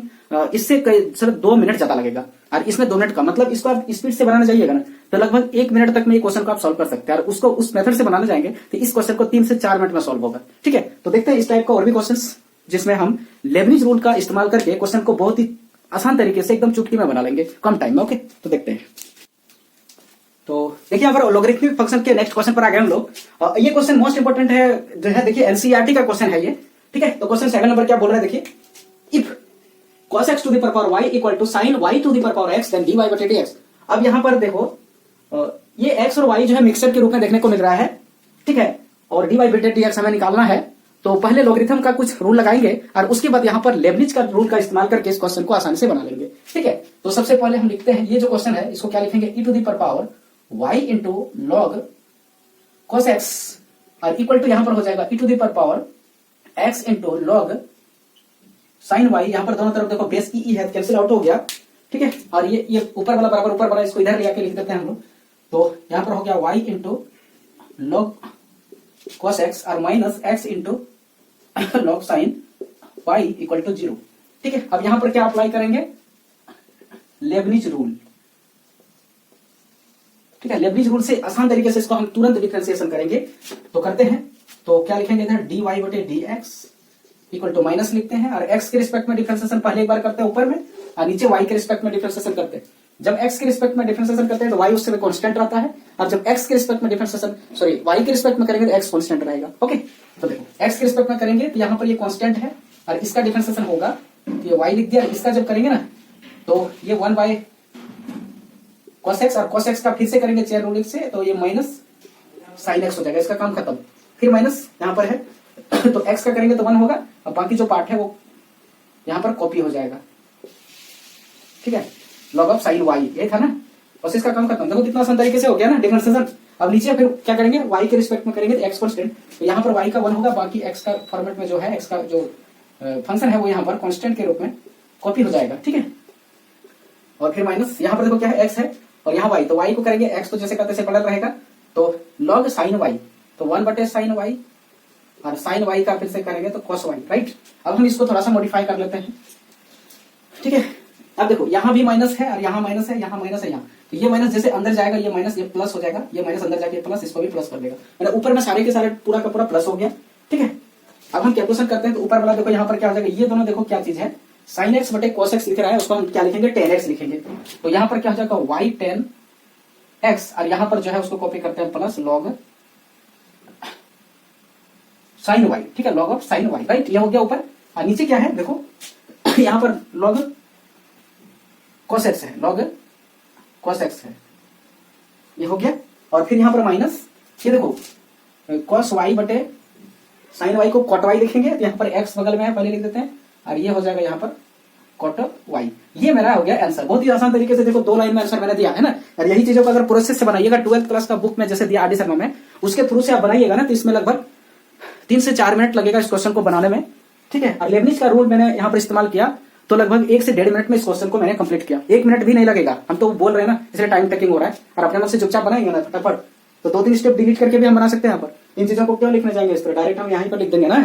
इससे सिर्फ 2 मिनट ज्यादा लगेगा और इसमें 2 मिनट का मतलब इसको आप स्पीड से बनाना चाहिएगा ना तो लगभग 1 मिनट तक में ये क्वेश्चन को आप सॉल्व कर सकते हैं। और उसको उस मेथड से बनाने जाएंगे तो इस क्वेश्चन को 3 से 4 मिनट में सॉल्व होगा। ठीक है, तो देखते हैं इस टाइप का और भी क्वेश्चन जिसमें हम लेबनिज रूल का इस्तेमाल करके क्वेश्चन को बहुत ही आसान तरीके से एकदम चुटकी में बना लेंगे कम टाइम में। ओके, तो देखते हैं। तो देखिए यहाँ पर लॉगरिथमिक फंक्शन के नेक्स्ट क्वेश्चन पर आ गए हम लोग। ये क्वेश्चन मोस्ट इंपोर्टेंट है जो है, देखिए एनसीईआरटी का क्वेश्चन है ये। ठीक है, तो क्वेश्चन 7 नंबर क्या बोल रहा है देखिए, if cos x to the power y equal to sin y to the power x then dy by dx। अब यहाँ पर देखो ये x और y जो है मिक्सचर के रूप में देखने को मिल रहा है। ठीक है, और dy by dx हमें निकालना है। तो पहले लॉगरिथम का कुछ रूल लगाएंगे और उसके बाद यहाँ पर लेबनिज का रूल का इस्तेमाल करके इस क्वेश्चन को आसानी से बना लेंगे। ठीक है, तो सबसे पहले हम लिखते हैं ये जो क्वेश्चन है इसको क्या लिखेंगे, e to the power y into log cos x और इक्वल टू यहाँ पर हो जाएगा e to the power x into log sine y। यहाँ पर दोनों तरफ देखो बेस ई है, कैंसिल आउट हो गया। ठीक है, और ये ऊपर वाला बराबर ऊपर वाला इसको इधर ले आके लिख देते हैं हम लोग। तो यहाँ पर हो गया y into log cos x और minus x into log sine y equal to 0। ठीक है, अब यहाँ पर क्या अप्लाई करेंगे, लेबनिज रूल। ठीक है, लेबनिज रूल से आसान तरीके से इसको हम तुरंत डिफरेंशिएशन करेंगे। तो करते हैं, तो क्या लिखेंगे इधर dy बटे dx इक्वल टू माइनस लिखते हैं और x के रिस्पेक्ट में डिफरेंशिएशन पहले एक बार करते हैं ऊपर में और नीचे y के रिस्पेक्ट में डिफरेंशिएशन करते हैं। जब x के रिस्पेक्ट में डिफरेंशिएशन करते हैं तो y उससे कांस्टेंट रहता है और जब x के रिस्पेक्ट में डिफरेंशिएशन y के रिस्पेक्ट में करेंगे तो x कांस्टेंट रहेगा। ओके, तो देखो x के रिस्पेक्ट में करेंगे तो यहाँ पर ये कांस्टेंट है और इसका डिफरेंशिएशन होगा, ये y लिख दिया। इसका जब करेंगे ना तो ये 1 बाय cos x और cos x का फिर से करेंगे चेयर रूल से तो ये माइनस साइन x हो जाएगा, इसका काम खत्म। फिर माइनस यहाँ पर है तो x का करेंगे तो 1 होगा और बाकी जो पार्ट है वो यहाँ पर कॉपी हो जाएगा। ठीक है, लॉग ऑफ साइन y ये था ना, बस इसका काम खत्म। देखो कितना आसान तरीके से हो गया ना डिफरेंशिएशन। अब नीचे फिर क्या करेंगे, y के रिस्पेक्ट में करेंगे तो x कांस्टेंट, तो यहाँ पर y का 1 होगा, बाकी x का फॉर्मेट में जो है x का जो फंक्शन है वो यहाँ पर कांस्टेंट के रूप में कॉपी हो जाएगा। ठीक है, और फिर माइनस यहाँ पर देखो क्या है x है और यहाँ y, तो y को करेंगे x तो जैसे का तैसे पड़ा रहेगा तो लॉग साइन y, तो 1 बटे साइन y और साइन y का फिर से करेंगे तो cos y। राइट, अब हम इसको थोड़ा सा मॉडिफाई कर लेते हैं। ठीक है, अब देखो यहाँ भी माइनस है और यहाँ माइनस है, यहाँ माइनस है, यहाँ तो ये माइनस जैसे अंदर जाएगा ये माइनस ये प्लस हो जाएगा, ये माइनस अंदर जाके प्लस, इसको भी प्लस कर देगा, मतलब ऊपर में सारे के सारे पूरा का पूरा प्लस हो गया। ठीक है, अब हम कैलकुलेशन करते हैं तो ऊपर वाला देखो यहाँ पर क्या हो जाएगा, ये दोनों देखो क्या चीज है, साइन एक्स बटे cos x लिख रहा है, उसको हम क्या लिखेंगे, tan x लिखेंगे। तो यहाँ पर क्या हो जाएगा y tan x और यहाँ पर जो है उसको कॉपी करते हैं प्लस लॉग साइन y। ठीक है, log of sine y। Right, ये हो गया ऊपर और नीचे क्या है देखो यहाँ पर लॉग cos x है, लॉग cos x है, ये हो गया। और फिर यहाँ पर माइनस ये देखो cos y बटे साइन y को cot y लिखेंगे तो यहाँ पर x बगल में है, पहले लिख देते हैं और ये हो जाएगा यहाँ पर cot y। ये मेरा हो गया आंसर। बहुत ही आसान तरीके से देखो 2 लाइन में आंसर मैंने दिया है ना। और यही चीजों को अगर प्रोसेस से बनाइएगा 12th क्लास का बुक में जैसे दिया आरडी शर्मा में, उसके थ्रू से आप बनाइएगा ना तो इसमें लगभग 3 से 4 मिनट लगेगा इस क्वेश्चन को बनाने में। ठीक है, और लेबनिज का रूल मैंने यहाँ पर इस्तेमाल किया तो लगभग 1 से 1.5 मिनट में इस क्वेश्चन को मैंने कंप्लीट किया। 1 मिनट भी नहीं लगेगा, हम तो बोल रहे हैं ना इसलिए टाइम टेकिंग हो रहा है। और अपने मन से चुपचाप बनाएंगे ना फटाफट तो 2-3 स्टेप डिलीट करके भी हम बना सकते हैं। यहाँ पर इन चीजों को क्यों लिखने जाएंगे, इस पर डायरेक्ट हम यहाँ पर लिख देंगे ना,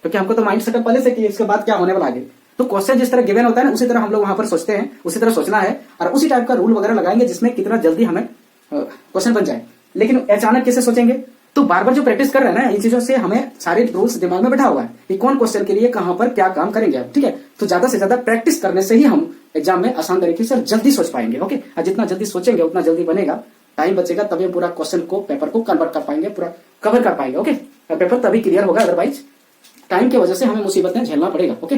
क्योंकि हमको तो माइंड सेटअप पहले से कि इसके बाद क्या होने वाला आगे। तो क्वेश्चन जिस तरह गिवन होता है ना उसी तरह हम लोग वहां पर सोचते हैं, उसी तरह सोचना है और उसी टाइप का रूल वगैरह लगाएंगे जिसमें कितना जल्दी हमें क्वेश्चन बन जाए। लेकिन अचानक कैसे सोचेंगे, तो बार बार जो प्रैक्टिस कर रहे हैं ना इन चीजों से हमें सारे रूल्स दिमाग में बैठा हुआ है कि कौन क्वेश्चन के लिए कहां पर क्या काम करेंगे आप। ठीक है, तो ज्यादा से ज्यादा प्रैक्टिस करने से ही हम एग्जाम में आसान तरीके से जल्दी सोच पाएंगे। ओके, और जितना जल्दी सोचेंगे उतना जल्दी बनेगा, टाइम बचेगा, तभी हम पूरा क्वेश्चन को पेपर को कन्वर्ट कर पाएंगे, पूरा कवर कर पाएंगे। ओके, पेपर तभी क्लियर होगा, अदरवाइज टाइम की वजह से हमें मुसीबतें झेलना पड़ेगा। ओके।